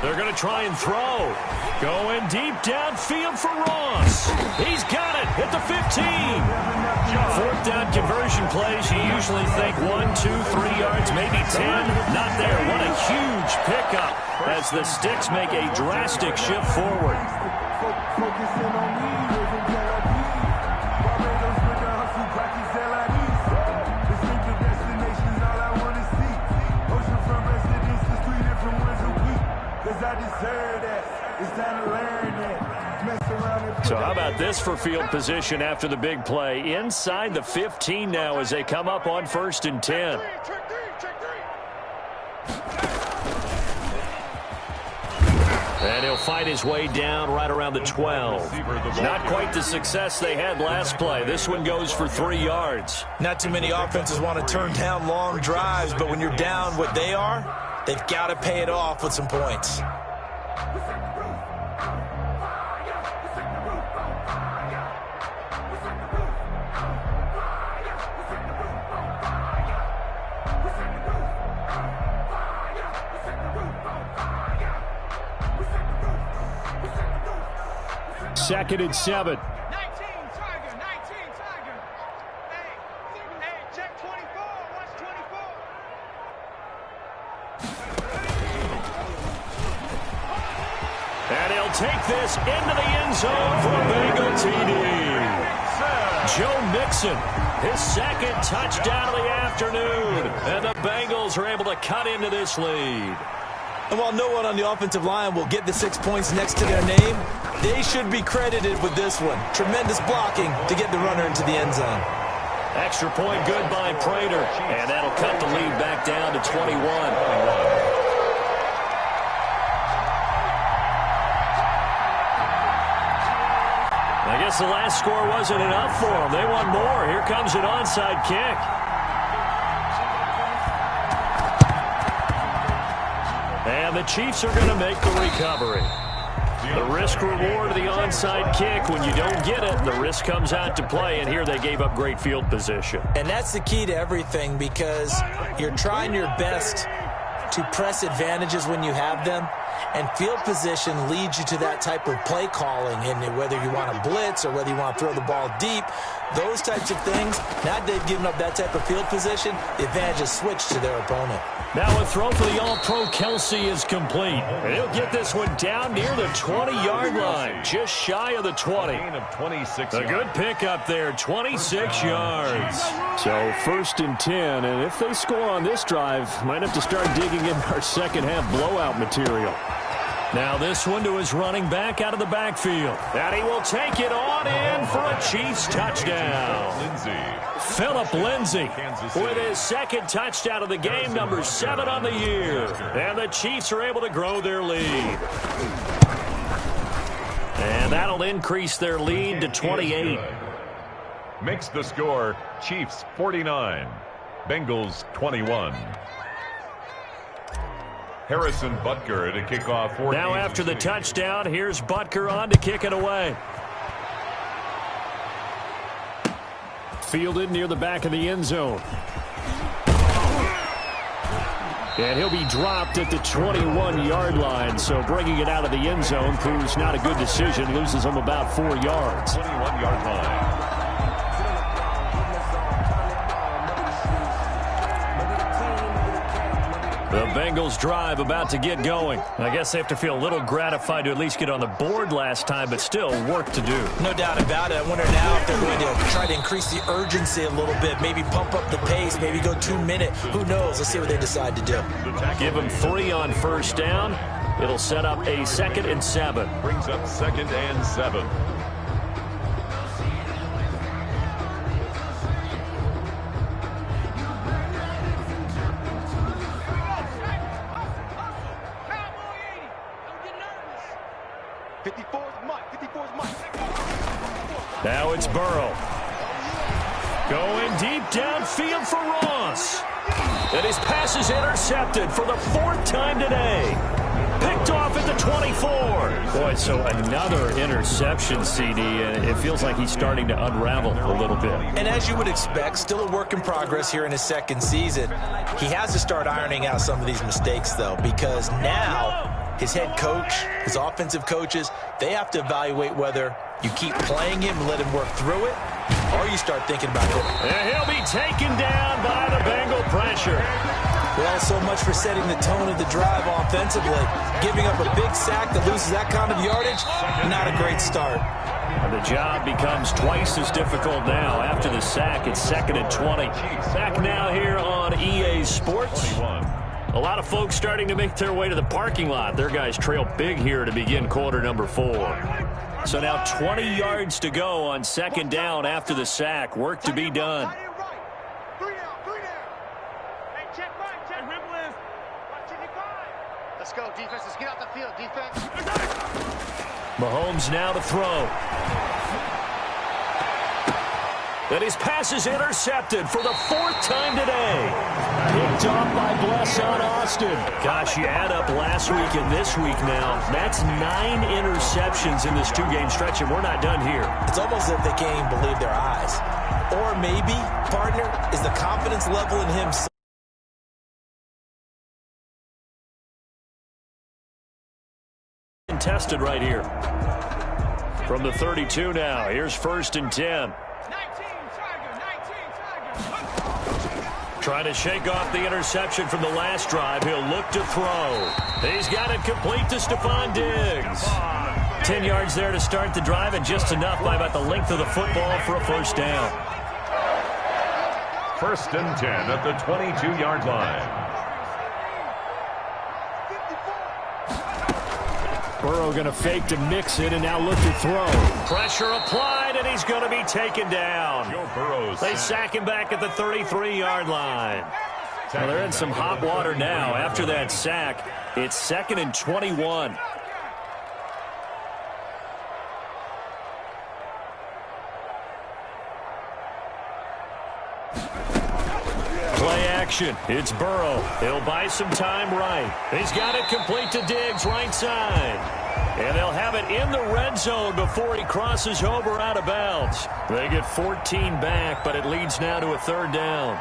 [SPEAKER 4] They're going to try and throw. Going deep downfield for Ross. He's got it at the 15. 4th down conversion plays. You usually think 1, 2, 3 yards, maybe 10. Not there. What a huge pickup as the Sticks make a drastic shift forward. So how about this for field position after the big play? Inside the 15 now as they come up on 1st and 10. And he'll fight his way down right around the 12. Not quite the success they had last play. This one goes for 3 yards.
[SPEAKER 6] Not too many offenses want to turn down long drives, but when you're down what they are, they've got to pay it off with some points.
[SPEAKER 4] Second and 7.
[SPEAKER 7] 19 Tiger. Hey, check 24. Watch 24.
[SPEAKER 4] And he'll take this into the end zone for a Bengal TD. Joe Mixon, his 2nd touchdown of the afternoon. And the Bengals are able to cut into this lead.
[SPEAKER 6] And while no one on the offensive line will get the 6 points next to their name, they should be credited with this one. Tremendous blocking to get the runner into the end zone.
[SPEAKER 4] Extra point good by Prater. And that'll cut the lead back down to 21. I guess the last score wasn't enough for them. They want more. Here comes an onside kick. And the Chiefs are going to make the recovery. The risk-reward of the onside kick, when you don't get it, the risk comes out to play, and here they gave up great field position.
[SPEAKER 6] And that's the key to everything, because you're trying your best to press advantages when you have them, and field position leads you to that type of play calling, and whether you want to blitz or whether you want to throw the ball deep, those types of things. Now they've given up that type of field position, the advantage is switched to their opponent.
[SPEAKER 4] Now a throw for the All-Pro Kelsey is complete. And he'll get this one down near the 20-yard line, just shy of the 20. A good pickup there, 26 yards. So 1st and 10, and if they score on this drive, might have to start digging in our second-half blowout material. Now this one to his running back out of the backfield. And he will take it on in for a Chiefs touchdown. Phillip Lindsay with his 2nd touchdown of the game, number 7 on the year. And the Chiefs are able to grow their lead. And that'll increase their lead to 28.
[SPEAKER 5] Makes the score Chiefs 49, Bengals 21. Harrison Butker to kick off.
[SPEAKER 4] Now after the touchdown, here's Butker on to kick it away. Fielded near the back of the end zone. And he'll be dropped at the 21-yard line, so bringing it out of the end zone proves not a good decision. Loses him about 4 yards.
[SPEAKER 5] 21-yard line.
[SPEAKER 4] The Bengals drive about to get going. I guess they have to feel a little gratified to at least get on the board last time, but still work to do.
[SPEAKER 6] No doubt about it. I wonder now if they're going to try to increase the urgency a little bit, maybe pump up the pace, maybe go 2 minute. Who knows? Let's see what they decide to do.
[SPEAKER 4] Give them 3 on 1st down. It'll set up a 2nd and 7.
[SPEAKER 5] Brings up 2nd and 7.
[SPEAKER 4] Now it's Burrow. Going deep downfield for Ross. And his pass is intercepted for the 4th time today. Picked off at the 24. Boy, so another interception, CD, and it feels like he's starting to unravel a little bit.
[SPEAKER 6] And as you would expect, still a work in progress here in his 2nd season. He has to start ironing out some of these mistakes, though, because now his head coach, his offensive coaches, they have to evaluate whether you keep playing him and let him work through it, or you start thinking about it.
[SPEAKER 4] And he'll be taken down by the Bengal pressure.
[SPEAKER 6] Well, so much for setting the tone of the drive offensively. Giving up a big sack that loses that kind of yardage, not a great start.
[SPEAKER 4] And the job becomes twice as difficult now. After the sack, it's 2nd and 20. Back now here on EA Sports. A lot of folks starting to make their way to the parking lot. Their guys trail big here to begin quarter number 4. So now 20 yards to go on 2nd down after the sack. Work to be done.
[SPEAKER 8] Let's go, defense. Let's get out the field, defense.
[SPEAKER 4] Mahomes now to throw. And his pass is intercepted for the 4th time today. Picked off by Blesson Austin. Gosh, you add up last week and this week now. That's 9 interceptions in this 2-game stretch, and we're not done here.
[SPEAKER 6] It's almost as if they can't even believe their eyes. Or maybe, partner, is the confidence level in him
[SPEAKER 4] tested right here. From the 32 now, here's 1st and 10. Trying to shake off the interception from the last drive. He'll look to throw. He's got it complete to Stephon Diggs. 10 yards there to start the drive, and just enough by about the length of the football for a 1st down.
[SPEAKER 5] 1st and 10 at the 22-yard line.
[SPEAKER 4] Burrow going to fake to mix it and now look to throw. Pressure applied, and he's going to be taken down. They sack him back at the 33-yard line. Well, they're in some hot water now. After that sack, it's 2nd and 21. Play action. It's Burrow. He'll buy some time right. He's got it complete to Diggs, right side. And they'll have it in the red zone before he crosses over out of bounds. They get 14 back, but it leads now to a 3rd down.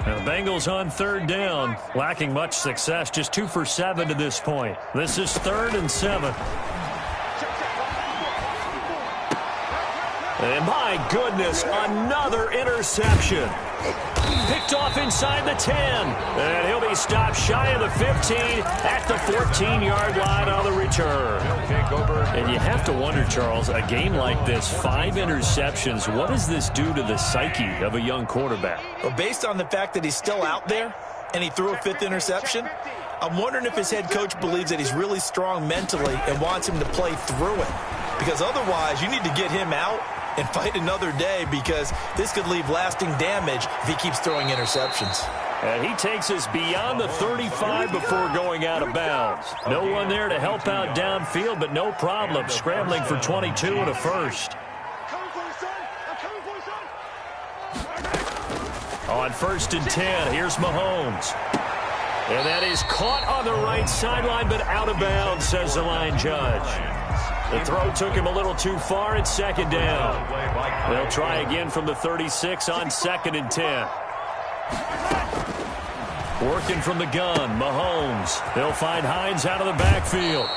[SPEAKER 4] Now the Bengals on 3rd down, lacking much success, just 2 for 7 to this point. This is 3rd and 7. And my goodness, another interception. Picked off inside the 10. And he'll be stopped shy of the 15 at the 14-yard line on the return. And you have to wonder, Charles, a game like this, 5 interceptions, what does this do to the psyche of a young quarterback?
[SPEAKER 6] Well, based on the fact that he's still out there and he threw a 5th interception, I'm wondering if his head coach believes that he's really strong mentally and wants him to play through it. Because otherwise, you need to get him out and fight another day, because this could leave lasting damage if he keeps throwing interceptions.
[SPEAKER 4] And he takes us beyond the 35 before going out of bounds. No one there to help out downfield, but no problem. Scrambling for 22 and a 1st. On 1st and 10, here's Mahomes. And that is caught on the right sideline, but out of bounds, says the line judge. The throw took him a little too far. It's 2nd down. They'll try again from the 36 on 2nd and 10. Working from the gun, Mahomes. They'll find Hines out of the backfield.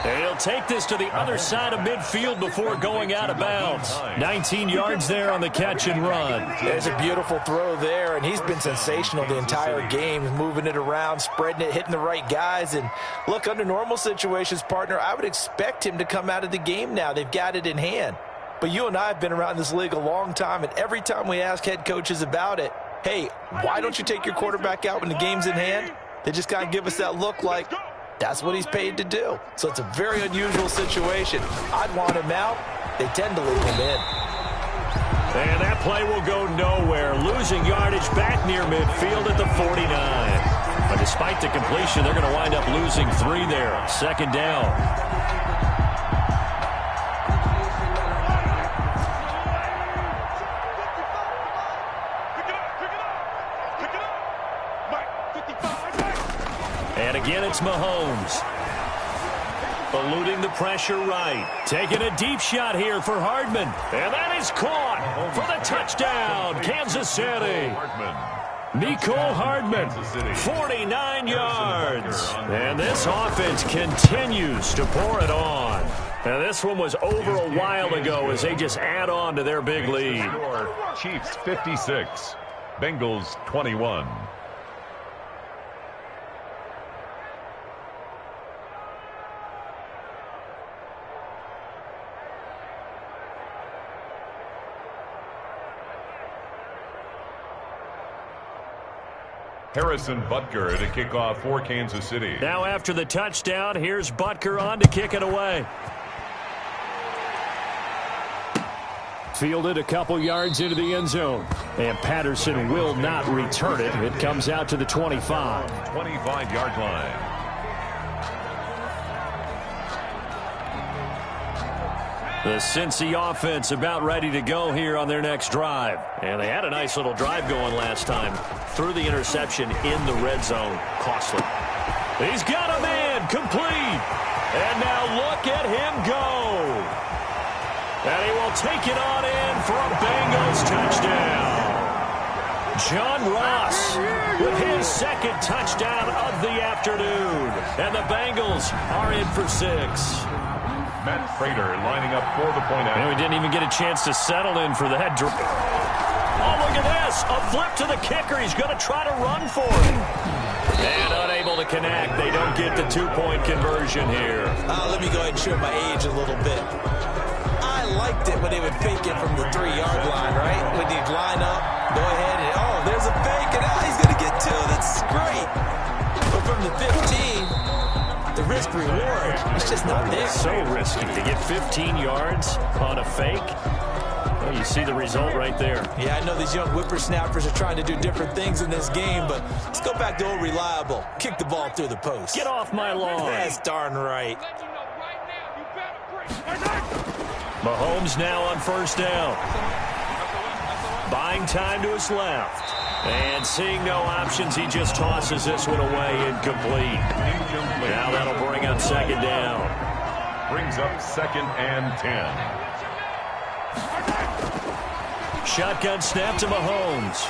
[SPEAKER 4] And he'll take this to the other side of midfield before going out of bounds. 19 yards there on the catch and run.
[SPEAKER 6] There's a beautiful throw there, and he's been sensational the entire game, moving it around, spreading it, hitting the right guys. And look, under normal situations, partner, I would expect him to come out of the game now. They've got it in hand. But you and I have been around this league a long time, and every time we ask head coaches about it, hey, why don't you take your quarterback out when the game's in hand? They just kind of give us that look like, that's what he's paid to do. So it's a very unusual situation. I'd want him out. They tend to leave him in.
[SPEAKER 4] And that play will go nowhere, losing yardage back near midfield at the 49. But despite the completion, they're going to wind up losing 3 there. Second down. And again, it's Mahomes. Eluding the pressure right. Taking a deep shot here for Hardman. And that is caught for the touchdown, Kansas City. Nicole Hardman, 49 yards. And this offense continues to pour it on. Now, this one was over a while ago as they just add on to their big lead.
[SPEAKER 5] Chiefs 56, Bengals 21. Harrison Butker to kick off for Kansas City.
[SPEAKER 4] Now after the touchdown, here's Butker on to kick it away. Fielded a couple yards into the end zone. And Patterson will not return it. It comes out to the 25.
[SPEAKER 5] 25-yard line.
[SPEAKER 4] The Cincy offense about ready to go here on their next drive. And they had a nice little drive going last time. Threw the interception in the red zone. Costly. He's got a man complete. And now look at him go. And he will take it on in for a Bengals touchdown. John Ross with his second touchdown of the afternoon. And the Bengals are in for 6.
[SPEAKER 5] Matt Prater lining up for the point out.
[SPEAKER 4] And we didn't even get a chance to settle in for that. Oh, look at this. A flip to the kicker. He's going to try to run for it. And unable to connect. They don't get the 2-point conversion here.
[SPEAKER 6] Let me go ahead and show my age a little bit. I liked it when they would fake it from the 3-yard line, right? When they'd line up, go ahead and, oh, there's a fake, and he's going to get 2. That's great. But from the 15... the risk-reward, it's just not there.
[SPEAKER 4] So risky to get 15 yards on a fake. Well, you see the result right there.
[SPEAKER 6] Yeah, I know these young whippersnappers are trying to do different things in this game, but let's go back to old reliable. Kick the ball through the post.
[SPEAKER 4] Get off my lawn.
[SPEAKER 6] That's darn right.
[SPEAKER 4] Mahomes now on first down. Buying time to his left. And seeing no options, he just tosses this one away incomplete. Now that'll bring up second down.
[SPEAKER 5] Brings up 2nd and 10.
[SPEAKER 4] Shotgun snap to Mahomes.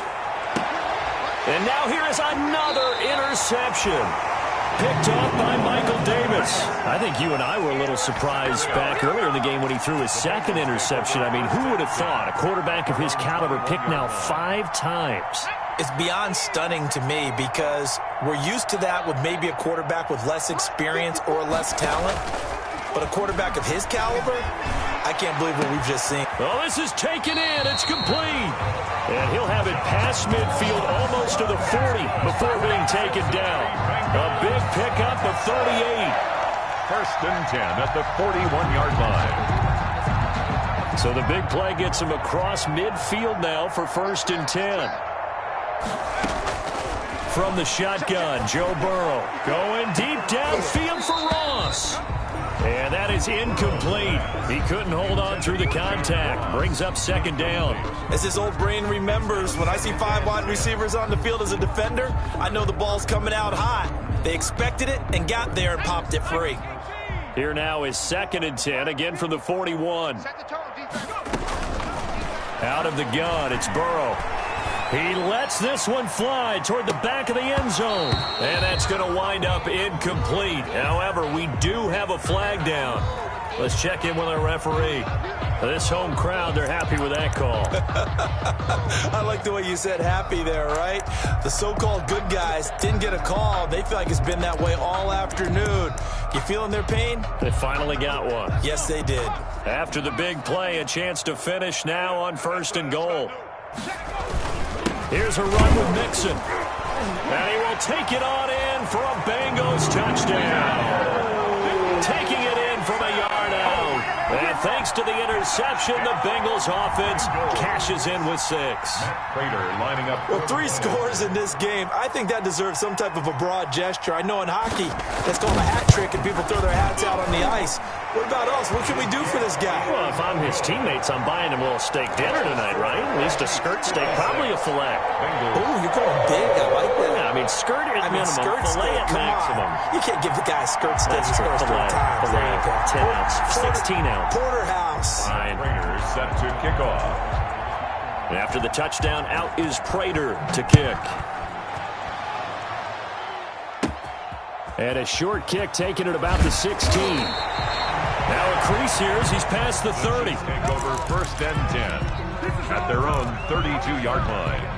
[SPEAKER 4] And now here is another interception. Picked off by Michael Davis. I think you and I were a little surprised back earlier in the game when he threw his second interception. I mean, who would have thought a quarterback of his caliber picked now 5 times?
[SPEAKER 6] It's beyond stunning to me because we're used to that with maybe a quarterback with less experience or less talent. But a quarterback of his caliber, I can't believe what we've just seen.
[SPEAKER 4] Oh, this is taken in. It's complete. And he'll have it past midfield almost to the 40 before being taken down. A big pickup of 38.
[SPEAKER 5] 1st and 10 at the 41-yard line.
[SPEAKER 4] So the big play gets him across midfield now for 1st and 10. From the shotgun, Joe Burrow going deep downfield for Ross. And that is incomplete. He couldn't hold on through the contact. Brings up second down.
[SPEAKER 6] As his old brain remembers, when I see 5 wide receivers on the field as a defender, I know the ball's coming out hot. They expected it and got there and popped it free.
[SPEAKER 4] Here now is 2nd and 10, again from the 41. Out of the gun, it's Burrow. He lets this one fly toward the back of the end zone. And that's going to wind up incomplete. However, we do have a flag down. Let's check in with our referee. This home crowd, they're happy with that call.
[SPEAKER 6] I like the way you said happy there, right? The so-called good guys didn't get a call. They feel like it's been that way all afternoon. You feeling their pain?
[SPEAKER 4] They finally got one.
[SPEAKER 6] Yes, they did.
[SPEAKER 4] After the big play, a chance to finish now on 1st and goal. Here's a run with Mixon. And he will take it on in for a Bengals touchdown. Taking it in from a yard out. And thanks to the interception, the Bengals offense cashes in with 6.
[SPEAKER 5] Prater lining up.
[SPEAKER 6] Well, 3 scores in this game. I think that deserves some type of a broad gesture. I know in hockey, that's called a hat trick, and people throw their hats out on the ice. What about us? What can we do for this guy?
[SPEAKER 4] Well, if I'm his teammates, I'm buying him a little steak dinner tonight, right? At least a skirt steak, probably a filet.
[SPEAKER 6] Oh, you're going big. I like that.
[SPEAKER 4] Yeah, I mean, skirt at minimum,
[SPEAKER 6] skirt
[SPEAKER 4] filet
[SPEAKER 6] steak,
[SPEAKER 4] at
[SPEAKER 6] come
[SPEAKER 4] maximum.
[SPEAKER 6] on. You can't give the guy a skirt steak.
[SPEAKER 4] That's true. Filet, 10 ounce, 16 ounce.
[SPEAKER 6] Porterhouse.
[SPEAKER 4] Fine.
[SPEAKER 5] Prater set to kick off.
[SPEAKER 4] After the touchdown, out is Prater to kick. And a short kick taken at about the 16. Now a crease here as he's past the 30.
[SPEAKER 5] Take over 1st and 10 at their own 32-yard line.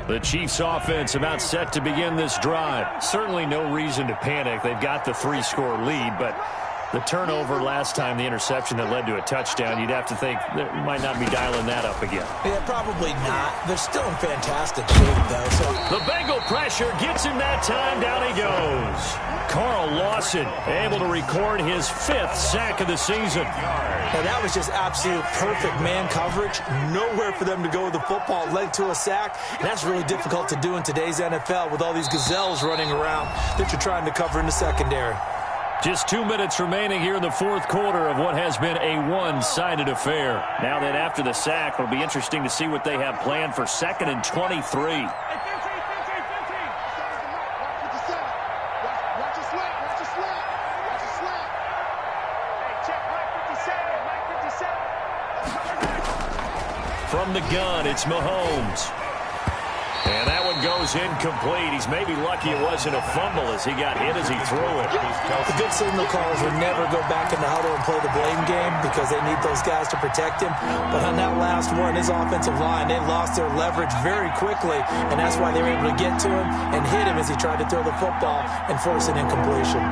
[SPEAKER 4] The Chiefs offense about set to begin this drive. Certainly no reason to panic. They've got the 3-score lead, but the turnover last time, the interception that led to a touchdown, you'd have to think they might not be dialing that up again.
[SPEAKER 6] Yeah, probably not. They're still in fantastic shape, though. So
[SPEAKER 4] the Bengal pressure gets him that time. Down he goes. Carl Lawson able to record his 5th sack of the season.
[SPEAKER 6] Now, that was just absolute perfect man coverage. Nowhere for them to go with the football. Led to a sack. And that's really difficult to do in today's NFL with all these gazelles running around that you're trying to cover in the secondary.
[SPEAKER 4] Just 2 minutes remaining here in the 4th quarter of what has been a one-sided affair. Now that after the sack, it'll be interesting to see what they have planned for 2nd and 23. From the gun, it's Mahomes. And that one goes incomplete. He's maybe lucky it wasn't a fumble as he got hit as he threw it.
[SPEAKER 6] The good signal calls would never go back in the huddle and play the blame game because they need those guys to protect him. But on that last one, his offensive line, they lost their leverage very quickly, and that's why they were able to get to him and hit him as he tried to throw the football and force an incompletion.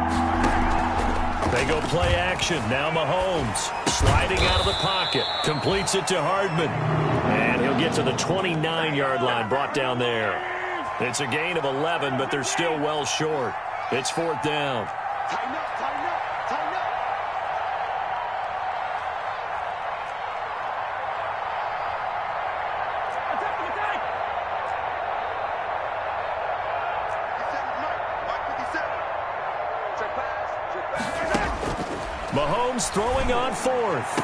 [SPEAKER 4] They go play action. Now Mahomes sliding out of the pocket. Completes it to Hardman. And he'll get to the 29-yard line, brought down there. It's a gain of 11, but they're still well short. It's 4th down.
[SPEAKER 3] Tighten up, tighten up, tighten up.
[SPEAKER 4] Mahomes throwing on 4th.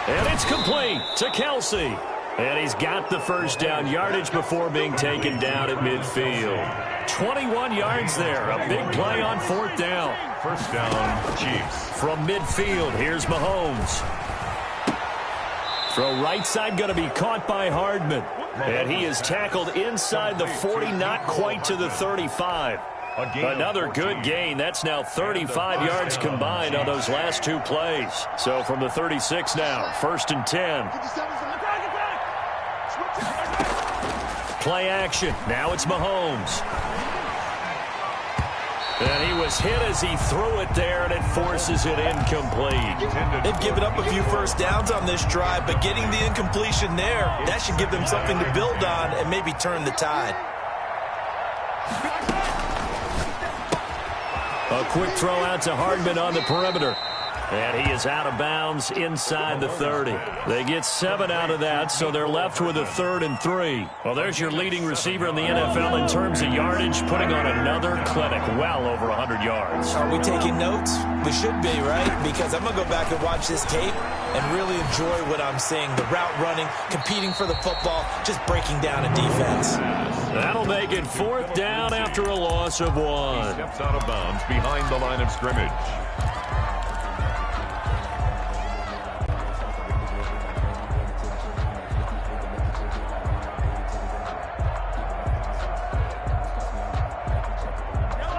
[SPEAKER 4] And it's complete to Kelsey. And he's got the 1st down yardage before being taken down at midfield. 21 yards there. A big play on 4th down.
[SPEAKER 5] 1st down, Chiefs.
[SPEAKER 4] From midfield, here's Mahomes. Throw right side going to be caught by Hardman. And he is tackled inside the 40, not quite to the 35. Another good gain. That's now 35 yards combined on those last 2 plays. So from the 36 now, 1st and 10. Play action. Now it's Mahomes. And he was hit as he threw it there, and it forces it incomplete.
[SPEAKER 6] They've given up a few 1st downs on this drive, but getting the incompletion there, that should give them something to build on and maybe turn the tide.
[SPEAKER 4] A quick throw out to Hardman on the perimeter. And he is out of bounds inside the 30. They get 7 out of that, so they're left with a 3rd and 3. Well, there's your leading receiver in the NFL in terms of yardage, putting on another clinic, well over 100 yards.
[SPEAKER 6] Are we taking notes? We should be, right? Because I'm going to go back and watch this tape and really enjoy what I'm seeing. The route running, competing for the football, just breaking down a defense.
[SPEAKER 4] That'll make it 4th down after a loss of 1.
[SPEAKER 5] He steps out of bounds behind the line of scrimmage.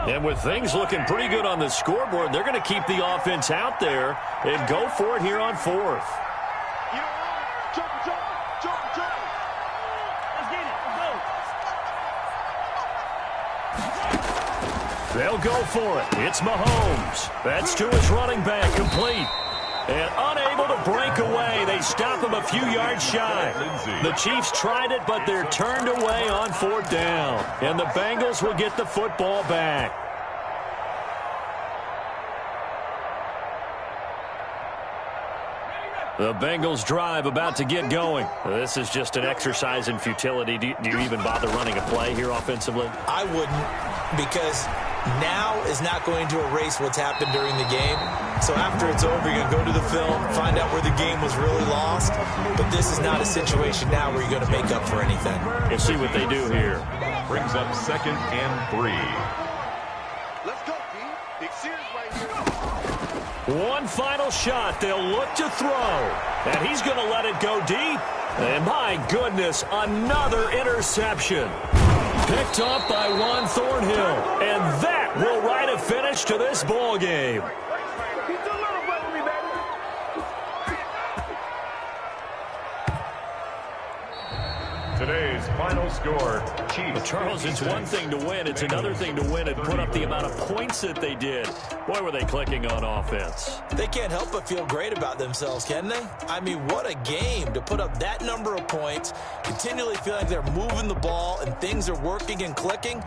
[SPEAKER 4] And with things looking pretty good on the scoreboard, they're going to keep the offense out there and go for it here on 4th. They'll go for it. It's Mahomes. That's to his running back, complete. And unable to break away. They stop him a few yards shy. The Chiefs tried it, but they're turned away on 4th down. And the Bengals will get the football back. The Bengals drive about to get going. This is just an exercise in futility. Do you even bother running a play here offensively?
[SPEAKER 6] I wouldn't, because now is not going to erase what's happened during the game. So after it's over, you're going to go to the film, find out where the game was really lost. But this is not a situation now where you're going to make up for anything.
[SPEAKER 4] We'll see what they do here.
[SPEAKER 5] Brings up 2nd and 3.
[SPEAKER 3] Let's go, D. Big series right here.
[SPEAKER 4] One final shot. They'll look to throw. And he's going to let it go deep. And my goodness, another interception. Picked off by Juan Thornhill. And that will write a finish to this ball game.
[SPEAKER 5] Today's final score, Chiefs.
[SPEAKER 4] But Charles, it's one thing to win. It's another thing to win and put up the amount of points that they did. Boy, were they clicking on offense.
[SPEAKER 6] They can't help but feel great about themselves, can they? I mean, what a game to put up that number of points, continually feel like they're moving the ball and things are working and clicking.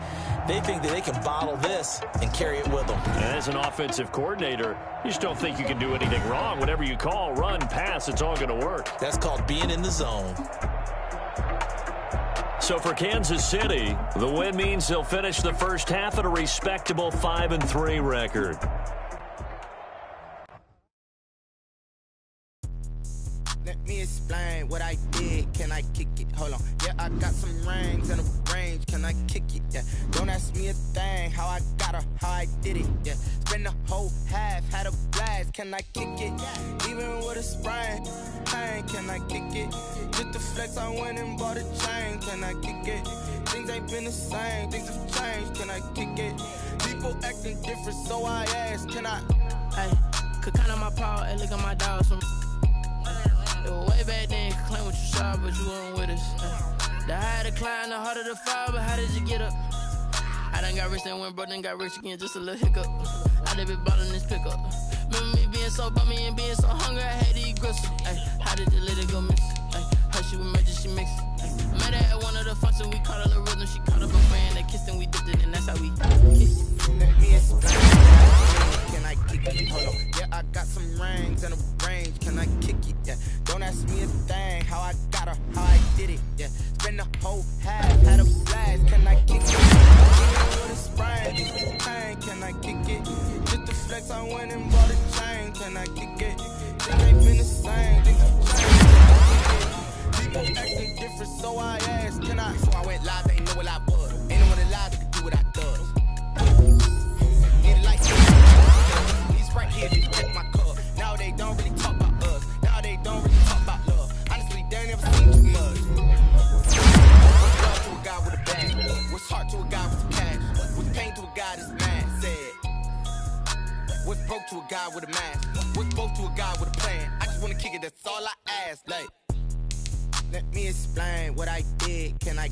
[SPEAKER 6] They think that they can bottle this and carry it with them.
[SPEAKER 4] And as an offensive coordinator, you just don't think you can do anything wrong. Whatever you call, run, pass, it's all going to work.
[SPEAKER 6] That's called being in the zone.
[SPEAKER 4] So for Kansas City, the win means they'll finish the first half at a respectable 5-3 record.
[SPEAKER 1] Let me explain what I did. Can I kick it? Hold on. Yeah, I got some rings and a range. Can I kick it? Yeah. Don't ask me a thing. How I got her, how I did it. Yeah. Spend the whole half, had a blast. Can I kick it? Even with a sprain, pain. Can I kick it? Just the flex, I went and bought a chain. Can I kick it? Things ain't been the same. Things have changed. Can I kick it? People acting different, so I asked. Can I?
[SPEAKER 9] Hey, could count on my power and look at my dogs from. It was way back then, could claim what you saw, but you weren't with us. The higher the climb, the harder the fall, but how did you get up? I done got rich and went broke, then got rich again, just a little hiccup. I done been ballin' this pickup. Remember me being so bummy and being so hungry, I had to eat gristle. Ay, how did you let it go miss? Ay, her she was magic, she mix. Met her at one of the functions, we caught her the rhythm, she caught up a friend, they kissed and we dipped it, and that's how we kissed.
[SPEAKER 1] Let me explain. Can I kick it? Hold on. Yeah, I got some rings and a range. Can I kick it? Yeah. Don't ask me a thing. How I got her, how I did it. Yeah. Spend the whole half, had a blast. Can I kick it? Even with a sprain, pain. Can I kick it? Just the flex, I went and bought a chain. Can I kick it? Things ain't been the same. Things have changed. People acting different, so I asked. Can I? Before I went live, they ain't know what I was. Ain't no one alive that could do what I does. He's right here to check my cup. Now they don't really talk about us. Now they don't really talk about love. Honestly, they ain't never seen too much. What's love to a guy with a bag? What's heart to a guy with cash? What's pain to a guy that's mad? Said. What's broke to a guy with a mask? What's both to a guy with a plan? I just wanna kick it, that's all I ask. Like, let me explain what I did. Can I